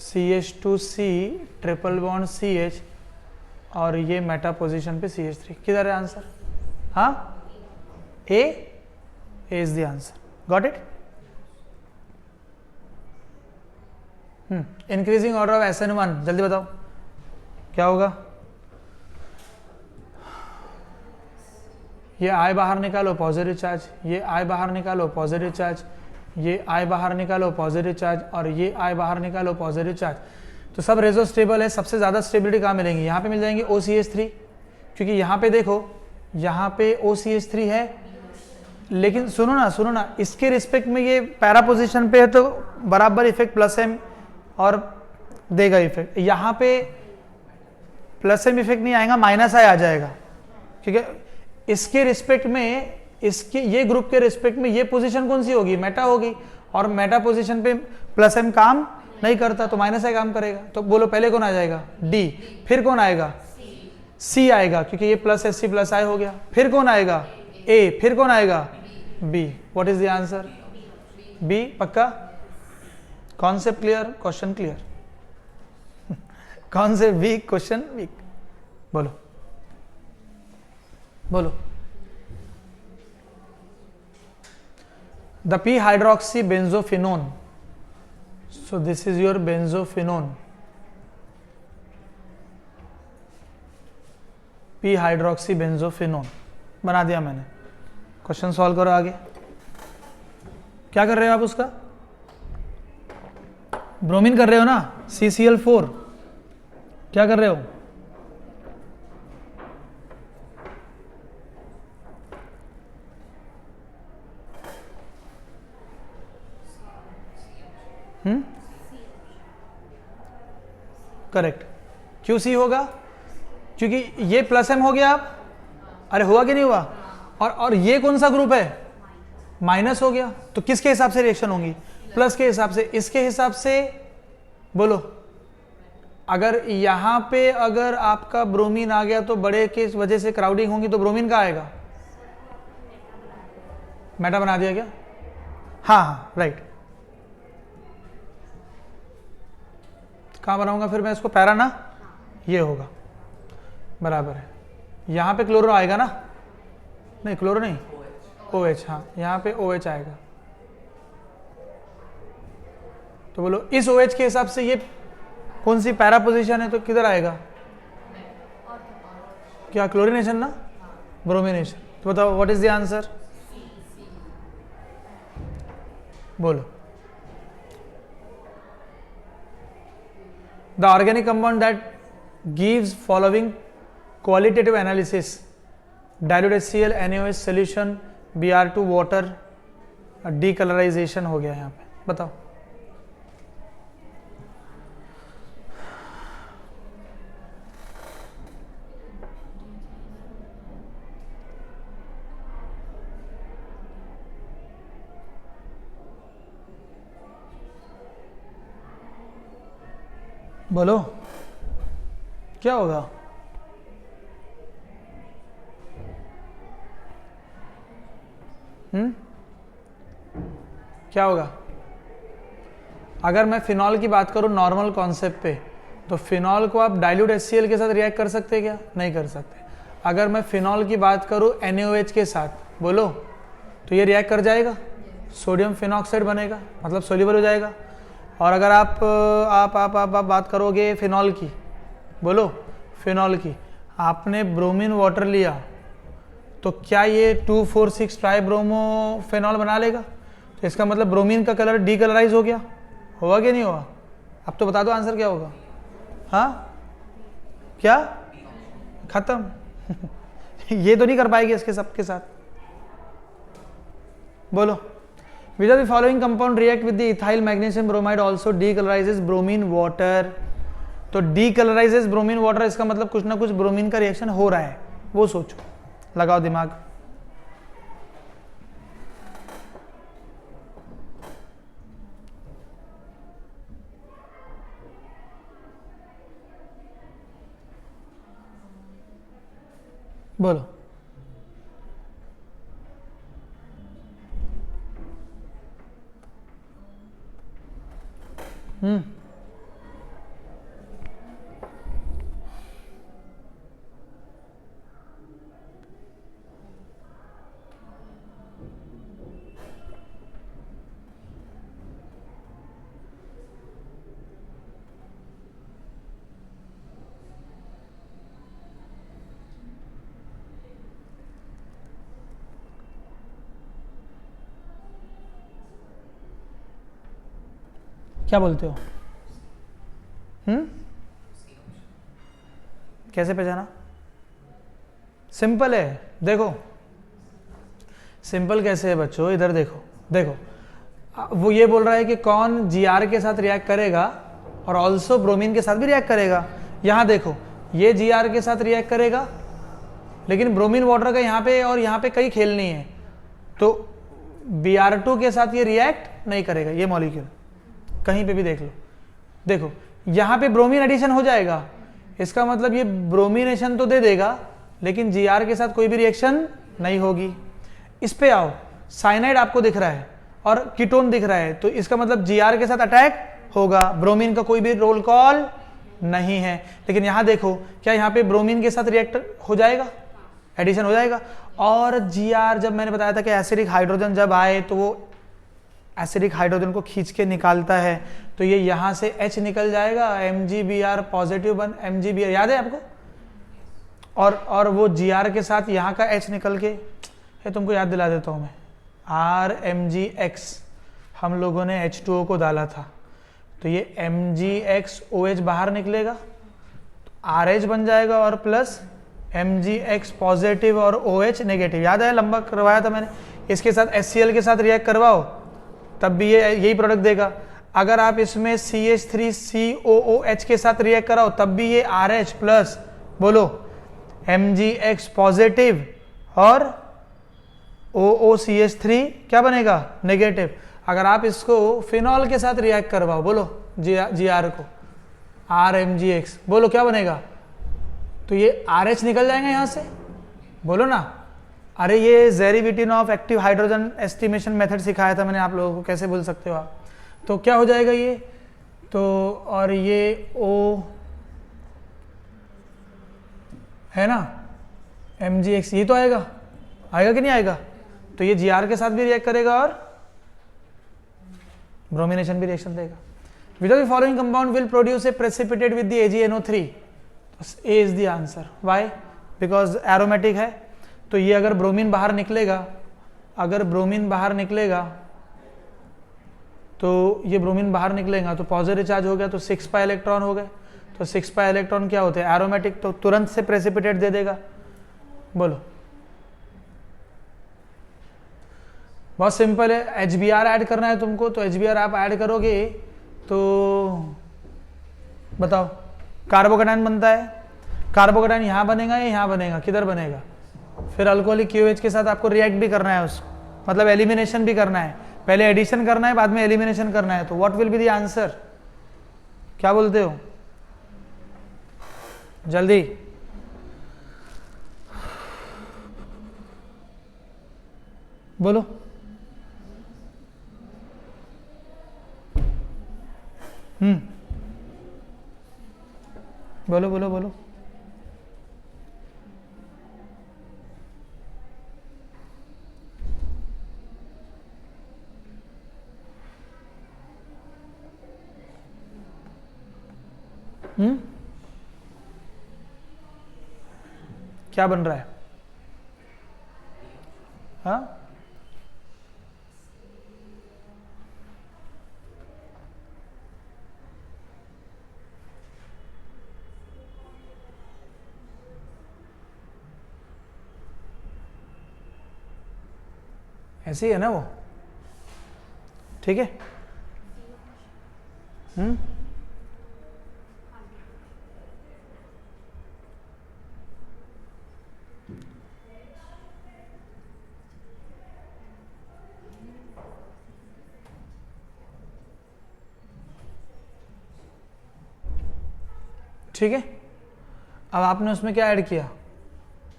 CH2C triple bond CH और ये मेटा पोजीशन पे CH3। किधर है आंसर? हाँ A is the answer, got it. Increasing order of SN1, जल्दी बताओ क्या होगा? ये I बाहर निकालो पॉजिटिव चार्ज, ये I बाहर निकालो पॉजिटिव चार्ज, ये I बाहर निकालो पॉजिटिव चार्ज और ये I बाहर निकालो पॉजिटिव चार्ज। तो सब रेजो स्टेबल है। सबसे ज़्यादा स्टेबिलिटी कहाँ मिलेंगी? यहाँ पे मिल जाएंगी OCH3, क्योंकि यहाँ पे देखो यहाँ पे OCH3 है, लेकिन सुनो ना, इसके रिस्पेक्ट में ये पैरा पोजिशन पे है तो बराबर इफेक्ट प्लस M और देगा इफेक्ट। यहाँ पे प्लस M इफेक्ट नहीं आएगा, माइनस I आ जाएगा, क्योंकि इसके रिस्पेक्ट में, इसके ये ग्रुप के रिस्पेक्ट में ये पोजीशन कौन सी होगी? मेटा होगी, और मेटा पोजीशन पे प्लस M काम नहीं करता तो माइनस I काम करेगा। तो बोलो पहले कौन आ जाएगा? D, फिर कौन आएगा? C आएगा, क्योंकि ये प्लस SC प्लस I हो गया। फिर कौन आएगा? A, फिर कौन आएगा? B। What is the answer? B, पक्का? Concept clear, question clear? Concept weak, question weak. बोलो बोलो। The p hydroxy benzophenone, so this is your benzophenone, p hydroxy benzophenone बना दिया मैंने। क्वेश्चन सॉल्व करो आगे। क्या कर रहे हो आप? उसका ब्रोमीन कर रहे हो ना, CCl4। क्या कर रहे हो? करेक्ट, QC होगा, क्योंकि ये प्लस M हो गया। अब अरे हुआ कि नहीं हुआ? और ये कौन सा ग्रुप है? माइनस हो गया। तो किसके हिसाब से रिएक्शन होंगी? प्लस के हिसाब से। इसके हिसाब से बोलो, अगर यहां पे अगर आपका ब्रोमीन आ गया तो बड़े के वजह से क्राउडिंग होगी, तो ब्रोमीन का आएगा? मेटा बना दिया क्या? हाँ हाँ राइट। कहां बनाऊंगा फिर मैं इसको? पैरा ना, ये होगा बराबर है। यहां पे क्लोरो आएगा ना? नहीं क्लोरो नहीं, OH। हाँ यहां पे OH आएगा। तो बोलो इस OH के हिसाब से ये कौन सी पैरा पोजीशन है, तो किधर आएगा? क्या क्लोरिनेशन ना, ब्रोमिनेशन। तो बताओ व्हाट इज द आंसर? बोलो। The organic compound that gives following qualitative analysis: dilute HCl, NaOH solution, Br2 water, decolourisation हो गया यहाँ पे। बताओ। बोलो क्या होगा? क्या होगा? अगर मैं फिनॉल की बात करूं नॉर्मल कॉन्सेप्ट पे, तो फिनॉल को आप डाइल्यूट HCl के साथ रिएक्ट कर सकते हैं क्या? नहीं कर सकते। अगर मैं फिनॉल की बात करूं NaOH के साथ, बोलो, तो ये रिएक्ट कर जाएगा, सोडियम फिनॉक्साइड बनेगा, मतलब सोल्यूबल हो जाएगा। और अगर आप बात करोगे फिनॉल की, बोलो फिनॉल की, आपने ब्रोमीन वाटर लिया तो क्या ये 2,4,6 ट्राइब्रोमो फिनॉल बना लेगा? तो इसका मतलब ब्रोमीन का कलर डीकलराइज हो गया। होगा कि नहीं होगा? अब तो बता दो आंसर क्या होगा? हाँ क्या? खत्म। ये तो नहीं कर पाएगी इसके सबके साथ। बोलो। Which of the following compound react with the ethyl magnesium bromide also decolorizes bromine water? तो decolorizes bromine water, इसका मतलब कुछ ना कुछ ब्रोमीन का रिएक्शन हो रहा है, वो सोचो, लगाओ दिमाग। बोलो। क्या बोलते हो? कैसे पहचाना? सिंपल है, देखो सिंपल कैसे है बच्चों, इधर देखो। देखो वो ये बोल रहा है कि कौन Gr के साथ रिएक्ट करेगा और ऑल्सो ब्रोमीन के साथ भी रिएक्ट करेगा। यहां देखो ये Gr के साथ रिएक्ट करेगा, लेकिन ब्रोमीन वाटर का यहाँ पे और यहाँ पे कई खेल नहीं है, तो Br2 के साथ ये रिएक्ट नहीं करेगा। ये मॉलिक्यूल कहीं पे भी देख लो, देखो यहाँ पे ब्रोमीन एडिशन हो जाएगा, इसका मतलब ये ब्रोमिनेशन तो दे देगा, लेकिन Gr के साथ कोई भी रिएक्शन नहीं होगी। इस पे आओ, साइनाइड आपको दिख रहा है और कीटोन दिख रहा है, तो इसका मतलब Gr के साथ अटैक होगा, ब्रोमीन का कोई भी रोल कॉल नहीं है। लेकिन यहां देखो, क्या यहाँ पे ब्रोमीन के साथ रिएक्ट हो जाएगा, एडिशन हो जाएगा। और Gr, जब मैंने बताया था कि एसिडिक हाइड्रोजन जब आए तो वो एसिडिक हाइड्रोजन को खींच के निकालता है, तो ये यहां से H निकल जाएगा, MgBr पॉजिटिव बन, MgBr याद है आपको, और वो Gr के साथ यहाँ का H निकल के, ये तुमको याद दिला देता हूँ मैं, RMgX हम लोगों ने H2O को डाला था, तो ये MgXOH बाहर निकलेगा, तो RH बन जाएगा और प्लस MgX पॉजिटिव और OH नेगेटिव। याद है, लंबा करवाया था मैंने। इसके साथ HCl के साथ रिएक्ट करवाओ तब भी ये यही प्रोडक्ट देगा। अगर आप इसमें CH3COOH के साथ रिएक्ट कराओ तब भी ये RH प्लस, बोलो, MgX पॉजिटिव और OOCH3 क्या बनेगा, नेगेटिव। अगर आप इसको फिनॉल के साथ रिएक्ट करवाओ, बोलो GR को RMgX, बोलो क्या बनेगा, तो ये RH निकल जाएगा यहां से, बोलो ना। अरे ये Zerewitinoff of active hydrogen estimation method सिखाया था मैंने आप लोगों को, कैसे बोल सकते हो आप। तो क्या हो जाएगा ये, तो और ये O है ना MgX, ये तो आएगा, आएगा कि नहीं आएगा। तो ये GR के साथ भी रिएक्ट करेगा और ब्रोमिनेशन भी रिएक्शन देगा। Which of the following compound will produce a precipitate with the AgNO3? A is the answer. Why? Because aromatic है, तो ये अगर ब्रोमीन बाहर निकलेगा, अगर ब्रोमीन बाहर निकलेगा तो ये ब्रोमीन बाहर निकलेगा तो पॉजिटिव चार्ज हो गया, तो 6 पाई इलेक्ट्रॉन हो गए। तो 6 पाई इलेक्ट्रॉन क्या होते हैं, एरोमेटिक, तो तुरंत से प्रेसिपिटेट दे देगा। बोलो, बहुत सिंपल है। HBr ऐड करना है तुमको, तो HBr आप ऐड करोगे तो बताओ कार्बोकेटाइन बनता है, कार्बोकेटाइन यहाँ बनेगा या यहाँ बनेगा, किधर बनेगा। फिर अल्कोहलिक QH के साथ आपको रिएक्ट भी करना है उसको, मतलब एलिमिनेशन भी करना है, पहले एडिशन करना है बाद में एलिमिनेशन करना है। तो what will be the answer, क्या बोलते हो जल्दी। बोलो, बोलो बोलो बोलो। क्या बन रहा है, हाँ ऐसे ही है ना वो, ठीक है। ठीक है, अब आपने उसमें क्या ऐड किया,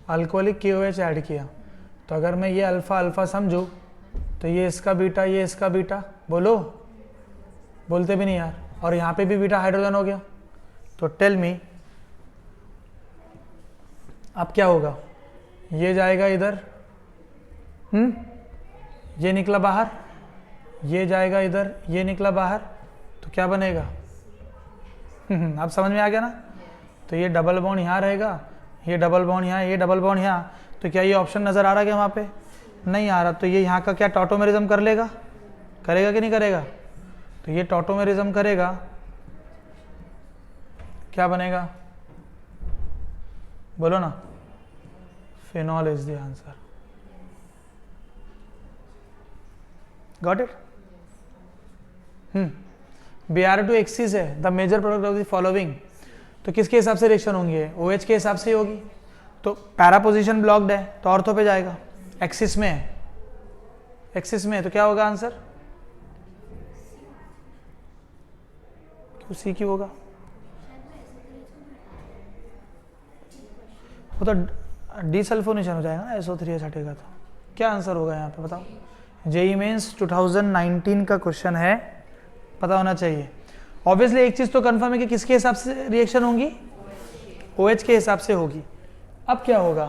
अल्कोहलिक KOH ऐड किया। तो अगर मैं ये अल्फा अल्फा समझूं तो ये इसका बीटा, ये इसका बीटा, बोलो, बोलते भी नहीं यार। और यहाँ पे भी बीटा हाइड्रोजन हो गया। तो टेल मी अब क्या होगा, ये जाएगा इधर, ये निकला बाहर, ये जाएगा इधर, ये निकला बाहर, तो क्या बनेगा अब समझ में आ गया ना। तो ये डबल बॉन्ड यहाँ रहेगा, ये डबल बॉन्ड यहाँ, ये डबल बॉन्ड यहाँ। तो क्या ये ऑप्शन नज़र आ रहा है क्या, वहाँ पे नहीं आ रहा। तो ये यहाँ का क्या टॉटोमेरिज्म कर लेगा, करेगा कि नहीं करेगा। तो ये टॉटोमेरिज्म करेगा, क्या बनेगा, बोलो ना। Phenol is the answer, got it. Br2 excess है, the major product of the following. तो किसके हिसाब से रिएक्शन होंगी, OH के हिसाब से ही होगी। तो पैरा पोजीशन ब्लॉक्ड है तो ऑर्थो पे जाएगा, एक्सिस में है, एक्सिस में है, तो क्या होगा आंसर, क्यों सी क्यों होगा, वो तो डीसल्फोनेशन हो जाएगा ना, SO3 हटेगा। तो क्या आंसर होगा यहाँ पे बताओ। जेईई मेंस 2019 का क्वेश्चन है, पता होना चाहिए। ऑब्वियसली एक चीज तो कंफर्म है कि किसके हिसाब से रिएक्शन होंगी, OH के हिसाब से होगी। अब क्या होगा,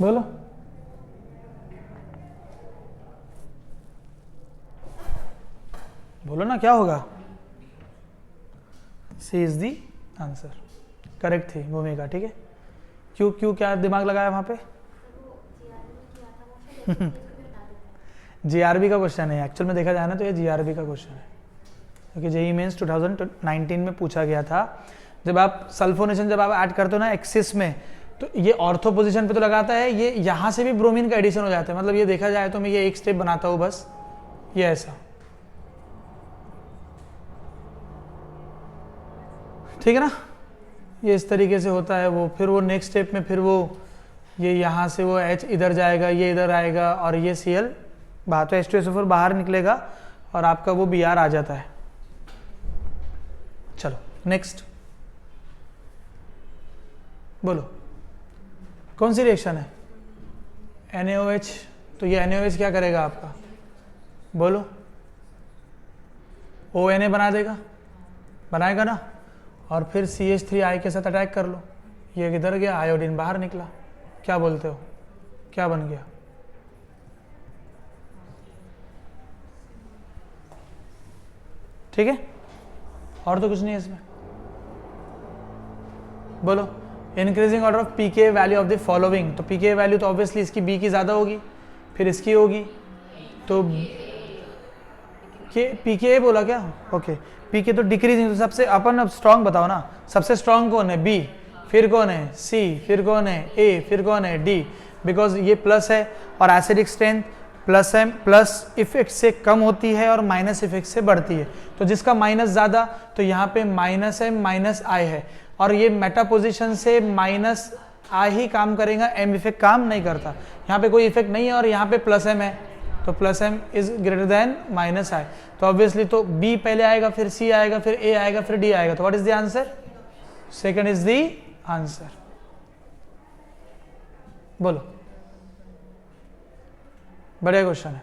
बोलो, बोलो ना क्या होगा। सी इज दी आंसर, करेक्ट थी भूमिका, ठीक है। क्यों क्यों क्या दिमाग लगाया वहां पे GRB का क्वेश्चन है एक्चुअल में, देखा जाए ना तो ये GRB का क्वेश्चन है, क्योंकि जेईई मेंस 2019 में पूछा गया था। जब आप सल्फोनेशन जब आप ऐड करते हो ना एक्सिस में, तो ये ऑर्थो पोजीशन पे तो लगाता है, ये यहाँ से भी ब्रोमीन का एडिशन हो जाता है। मतलब ये देखा जाए तो मैं ये एक स्टेप बनाता हूँ बस, ये ऐसा ठीक है ना, ये इस तरीके से होता है वो। फिर वो नेक्स्ट स्टेप में फिर वो ये यहाँ से वो H इधर जाएगा, ये इधर आएगा और ये Cl बाहर, तो H2SO4 बाहर निकलेगा और आपका वो Br आ जाता है। चलो नेक्स्ट बोलो, कौन सी रिएक्शन है? NaOH, तो ये NaOH क्या करेगा आपका, बोलो? ONA बना देगा, बनाएगा ना, और फिर CH3I के साथ अटैक कर लो, ये किधर गया, आयोडीन बाहर निकला, क्या बोलते हो, क्या बन गया? ठीक है, और तो कुछ नहीं है इसमें। बोलो, increasing order of pK value of the following, तो पीके वैल्यू तो ऑब्वियसली इसकी बी की ज़्यादा होगी, फिर इसकी होगी, तो पीके बोला क्या? ओके, पीके तो डिक्रीजिंग, तो सबसे अपन अब स्ट्रॉन्ग बताओ ना, सबसे स्ट्रॉन्ग कौन है? बी, फिर कौन है? सी, फिर कौन है? ए, फिर कौन है? डी, बिकॉज ये प्लस है और एसिडिक स्ट्रेंथ प्लस है, प्लस इफेक्ट से कम होती है और माइनस इफेक्ट से बढ़ती है, तो जिसका माइनस ज़्यादा, तो यहाँ पे माइनस है, माइनस आई है, और ये मेटा पोजिशन से माइनस आई ही काम करेगा, एम इफेक्ट काम नहीं करता, यहाँ पे कोई इफेक्ट नहीं है, और यहाँ पे प्लस एम है, तो plus M is greater than minus I, तो ऑब्वियसली तो बी पहले आएगा, फिर सी आएगा, फिर ए आएगा, फिर डी आएगा, तो what is the answer? Second is the answer. बोलो, बढ़िया क्वेश्चन है।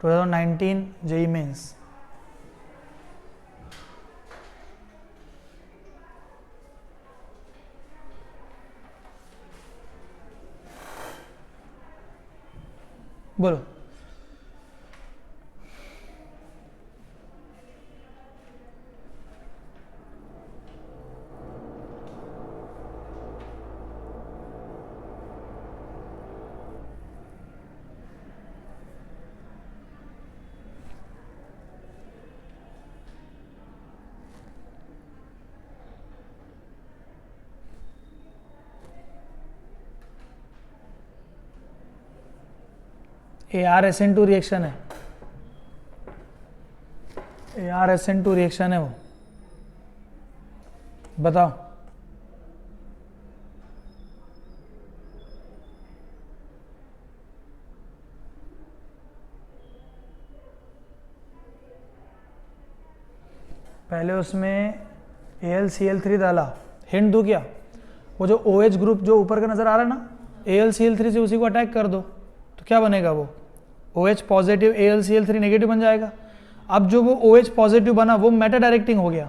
2019 जेईई मेंस। बोलो, ArSN2 रिएक्शन है, ArSN2 रिएक्शन है वो, बताओ। पहले उसमें AlCl3 डाला, हिंट दूं क्या? वो जो OH ग्रुप जो ऊपर का नजर आ रहा है ना, AlCl3 से उसी को अटैक कर दो, तो क्या बनेगा? वो OH पॉजिटिव AlCl3 नेगेटिव बन जाएगा। अब जो वो OH पॉजिटिव बना वो मेटा डायरेक्टिंग हो गया,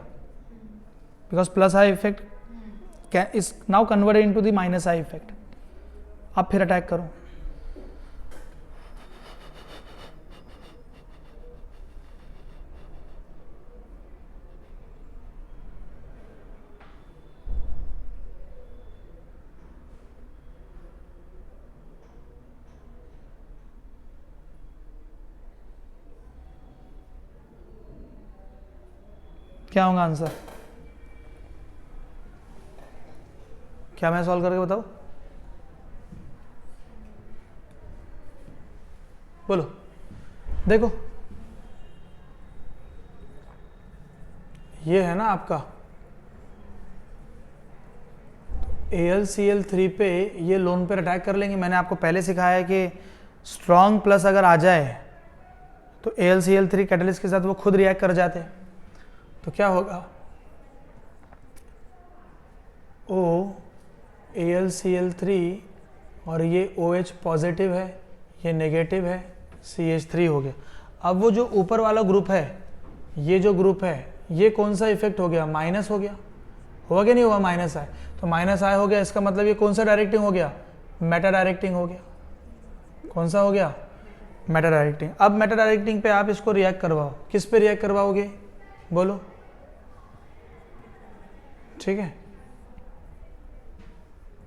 because plus I effect is now converted into the minus I effect. अब फिर अटैक करो, क्या होगा आंसर? क्या मैं सॉल्व करके बताऊं? बोलो, देखो ये है ना आपका AlCl3 पे ये लोन पर अटैक कर लेंगे। मैंने आपको पहले सिखाया है कि स्ट्रॉन्ग प्लस अगर आ जाए तो AlCl3 कैटलिस्ट के साथ वो खुद रिएक्ट कर जाते हैं, तो क्या होगा? O AlCl3 और ये OH पॉजिटिव है, ये नेगेटिव है, CH3 हो गया। अब वो जो ऊपर वाला ग्रुप है, ये जो ग्रुप है, ये कौन सा इफेक्ट हो गया? माइनस हो गया, हुआ कि नहीं हुआ? माइनस आई, तो माइनस आई हो गया, इसका मतलब ये कौन सा डायरेक्टिंग हो गया? मेटा डायरेक्टिंग हो गया। कौन सा हो गया? Meta directing. अब मेटा डायरेक्टिंग पे आप इसको रिएक्ट करवाओ, किस पे रिएक्ट करवाओगे? बोलो, ठीक है,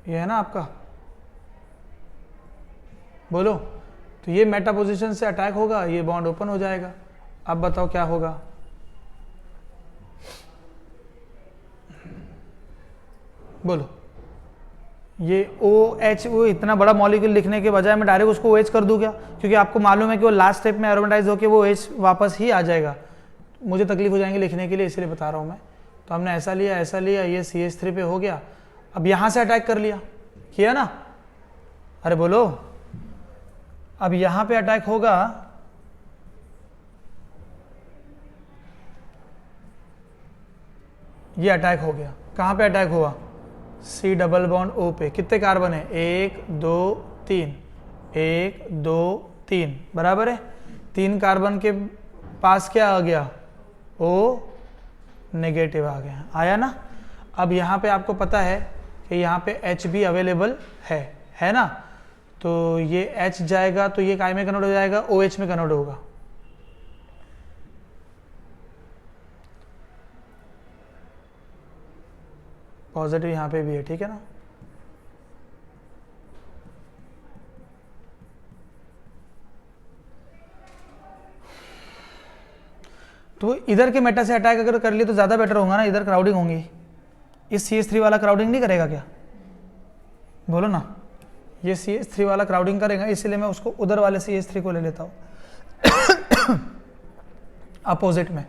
ये है ना आपका, बोलो। तो ये मेटा पोजीशन से अटैक होगा, ये बॉन्ड ओपन हो जाएगा। अब बताओ क्या होगा? बोलो, ये OH, वो इतना बड़ा मॉलिक्यूल लिखने के बजाय मैं डायरेक्ट उसको OH कर दूं क्या? क्योंकि आपको मालूम है कि वो लास्ट स्टेप में एरोमेटाइज होकर वो OH वापस ही आ जाएगा, मुझे तकलीफ हो जाएंगी लिखने के लिए, इसलिए बता रहा हूँ मैं। तो हमने ऐसा लिया, ये CH3 पे हो गया। अब यहाँ से अटैक कर लिया, किया ना? अरे बोलो, अब यहाँ पे अटैक होगा, ये अटैक हो गया। कहाँ पे अटैक हुआ? C डबल बॉन्ड O पे। कितने कार्बन है? 1 2 3, 1 2 3, बराबर है। 3 कार्बन के पास क्या आ गया? O नेगेटिव आ गया, आया ना? अब यहाँ पे आपको पता है कि यहाँ पे H भी अवेलेबल है ना? तो ये H जाएगा तो ये काय में कन्वर्ट हो जाएगा? OH में कन्वर्ट होगा। पॉजिटिव यहाँ पे भी है, ठीक है ना? तो इधर के मेटा से अटैक अगर कर लिए तो ज़्यादा बेटर होगा ना, इधर क्राउडिंग होंगी। इस CH3 वाला क्राउडिंग नहीं करेगा क्या? बोलो ना, ये CH3 वाला क्राउडिंग करेगा, इसलिए मैं उसको उधर वाले CH3 को ले लेता हूँ अपोजिट में।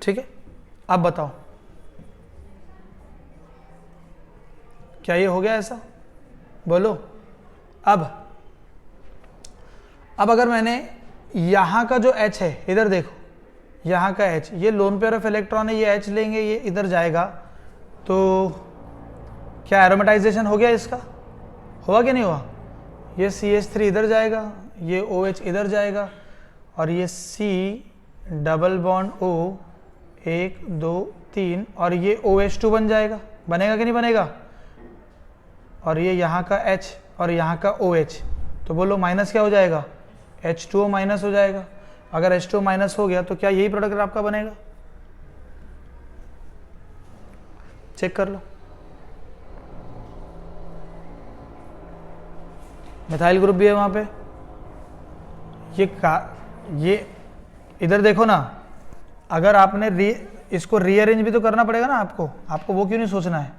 ठीक है, अब बताओ क्या ये हो गया ऐसा? बोलो। अब अगर मैंने यहाँ का जो H है, इधर देखो, यहाँ का H, ये लोन पेयर ऑफ इलेक्ट्रॉन है, ये H लेंगे, ये इधर जाएगा, तो क्या एरोमेटाइजेशन हो गया इसका? हुआ कि नहीं हुआ? ये CH3 इधर जाएगा, ये OH इधर जाएगा, और ये C डबल बॉन्ड O 1 2 3, और ये OH2 बन जाएगा। बनेगा कि नहीं बनेगा? और ये यहाँ का H और यहाँ का OH, तो बोलो माइनस क्या हो जाएगा? H2O माइनस हो जाएगा। अगर H2O माइनस हो गया तो क्या यही प्रोडक्ट आपका बनेगा? चेक कर लो। मिथाइल ग्रुप भी है वहां पे। ये इधर देखो ना, अगर आपने इसको रीअरेंज भी तो करना पड़ेगा ना आपको वो क्यों नहीं सोचना है?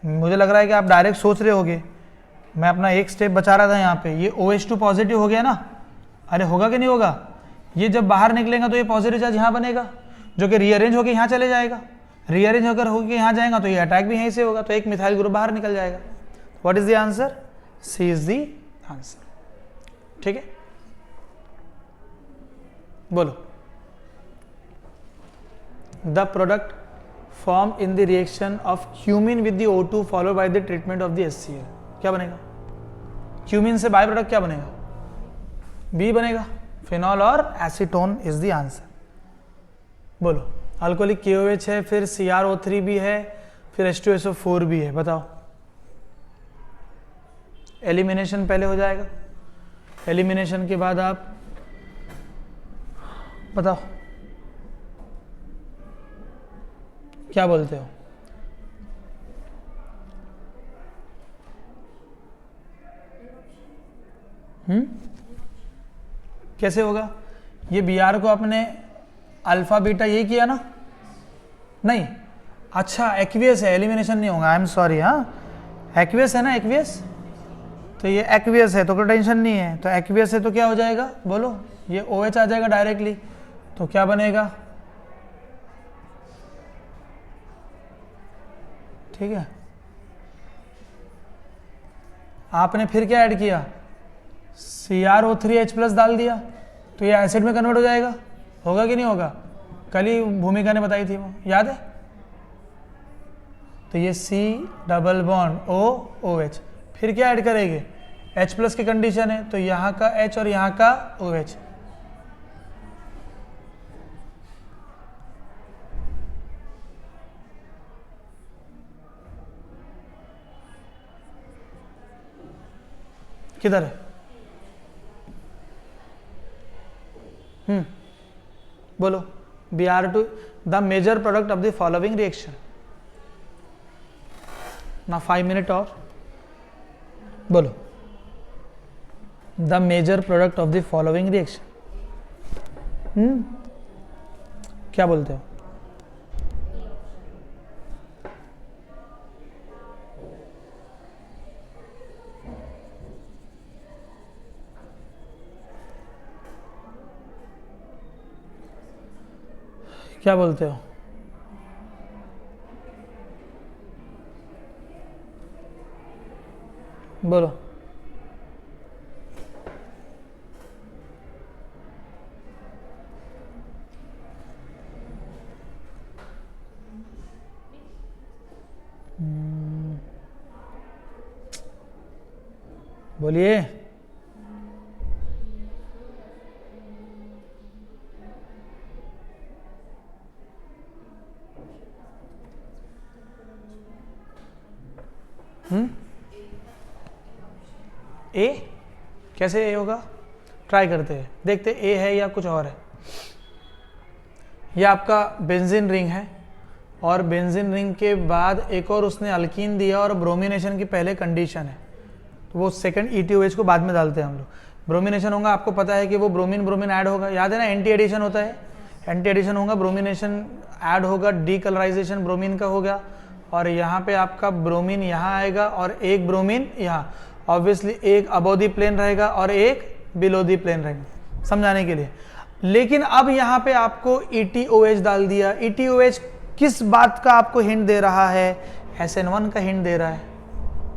मुझे लग रहा है कि आप डायरेक्ट सोच रहे होगे। मैं अपना एक स्टेप बचा रहा था यहाँ पे। ये OH2 पॉजिटिव हो गया ना? अरे होगा कि नहीं होगा? ये जब बाहर निकलेगा तो ये पॉजिटिव चार्ज यहाँ बनेगा, जो कि रीअरेंज होकर यहाँ चले जाएगा। रीअरेंज होकर यहाँ जाएगा तो ये अटैक भी यहीं से होगा, तो एक मिथाइल ग्रुप बाहर निकल जाएगा। What is the answer? C is the answer. ठीक है, बोलो। The product form in the reaction of cumene with the O2 followed by the treatment of the HCl, क्या बनेगा? क्यूमिन से बाय प्रोडक्ट क्या बनेगा? बी बनेगा, फिनॉल और एसीटोन इज द आंसर। बोलो। अल्कोहलिक KOH है, फिर CrO3 भी है, फिर H2SO4 भी है। बताओ, एलिमिनेशन पहले हो जाएगा। एलिमिनेशन के बाद आप बताओ क्या बोलते हो? कैसे होगा? ये Br को आपने अल्फा बीटा यही किया ना? नहीं, अच्छा एक्वियस है, एलिमिनेशन नहीं होगा। आई एम सॉरी। हाँ, एक्वियस है ना, एक्वियस। तो ये एक्वियस है तो कोई टेंशन नहीं है। तो एक्वियस है तो क्या हो जाएगा? बोलो। ये OH आ जाएगा डायरेक्टली, तो क्या बनेगा? ठीक है, आपने फिर क्या ऐड किया? CrO3H+ डाल दिया, तो ये एसिड में कन्वर्ट हो जाएगा। होगा कि नहीं होगा? कल ही भूमिका ने बताई थी, वो याद है? तो ये C डबल बॉन्ड OH, फिर क्या ऐड करेंगे? H+ की कंडीशन है, तो यहाँ का H और यहाँ का OH। किधर है? बोलो। Br2 the major product of the following reaction. ना 5 मिनट और बोलो। The major product of the following reaction. क्या बोलते हो? क्या बोलते हो? बोलो। बोलिए। ए कैसे ए होगा? ट्राई करते हैं, देखते ए है या कुछ और है। ये आपका बेंजीन रिंग है और बेंजीन रिंग के बाद एक और उसने अल्कीन दिया और ब्रोमिनेशन की पहले कंडीशन है, तो वो सेकंड ETOH को बाद में डालते हैं हम लोग। ब्रोमिनेशन होगा, आपको पता है कि वो ब्रोमीन ब्रोमीन ऐड होगा, याद है ना, एंटी एडिशन होता है, एंटी एडिशन होगा, ब्रोमिनेशन ऐड होगा, डीकलराइजेशन ब्रोमीन का होगा, और यहाँ पे आपका ब्रोमीन यहाँ आएगा और एक ब्रोमीन यहाँ, ऑब्वियसली एक अबव दी प्लेन रहेगा और एक बिलो दी प्लेन रहेगा, समझाने के लिए। लेकिन अब यहाँ पे आपको ETOH डाल दिया। ETOH किस बात का आपको हिंट दे रहा है? SN1 का हिंट दे रहा है।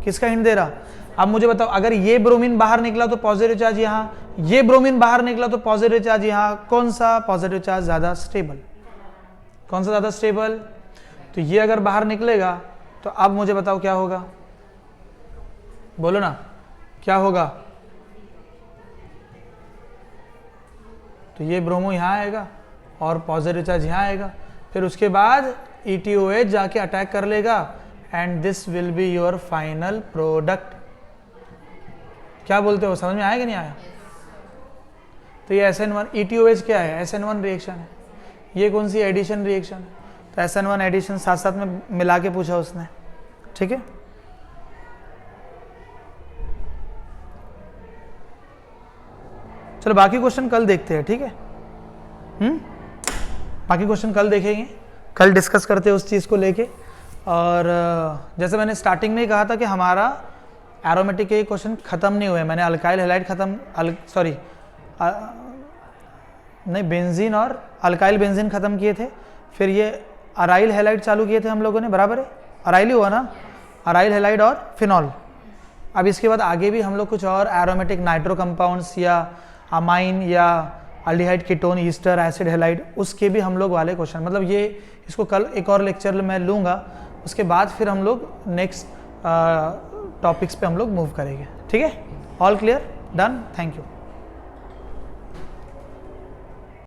किसका हिंट दे रहा? अब मुझे बताओ, अगर ये ब्रोमीन बाहर निकला तो पॉजिटिव चार्ज यहाँ, ये ब्रोमीन बाहर निकला तो पॉजिटिव चार्ज यहाँ, कौन सा पॉजिटिव चार्ज ज्यादा स्टेबल? कौन सा ज्यादा स्टेबल? तो ये अगर बाहर निकलेगा तो अब मुझे बताओ क्या होगा, बोलो ना क्या होगा? तो ये ब्रोमो यहाँ आएगा और पॉजिटिव चार्ज यहाँ आएगा, फिर उसके बाद ETOH जाके अटैक कर लेगा and this will be your final product. क्या बोलते हो, समझ में आया कि नहीं आया? तो ये SN1 ETOH क्या है? SN1 रिएक्शन है। ये कौन सी एडिशन रिएक्शन है? तो SN1 एडिशन साथ साथ में मिला के पूछा उसने, ठीक है। चलो बाकी क्वेश्चन कल देखते हैं, ठीक है। बाकी क्वेश्चन कल देखेंगे, कल डिस्कस करते हैं उस चीज़ को लेके। और जैसे मैंने स्टार्टिंग में ही कहा था कि हमारा एरोमेटिक के क्वेश्चन खत्म नहीं हुए। मैंने अल्काइल हैलाइड नहीं बेंजीन और अल्काइल बेंजीन खत्म किए थे, फिर ये अराइल हैलाइड चालू किए थे हम लोगों ने, बराबर है, अराइल ही हुआ ना, अराइल हैलाइड और फिनॉल। अब इसके बाद आगे भी हम लोग कुछ और एरोमेटिक नाइट्रो कंपाउंड्स या अमाइन या aldehyde ketone Easter acid halide, उसके भी हम लोग वाले क्वेश्चन, मतलब ये इसको कल एक और लेक्चर मैं लूँगा, उसके बाद फिर हम लोग नेक्स्ट टॉपिक्स पे हम लोग मूव करेंगे, ठीक है। All clear, done, thank you.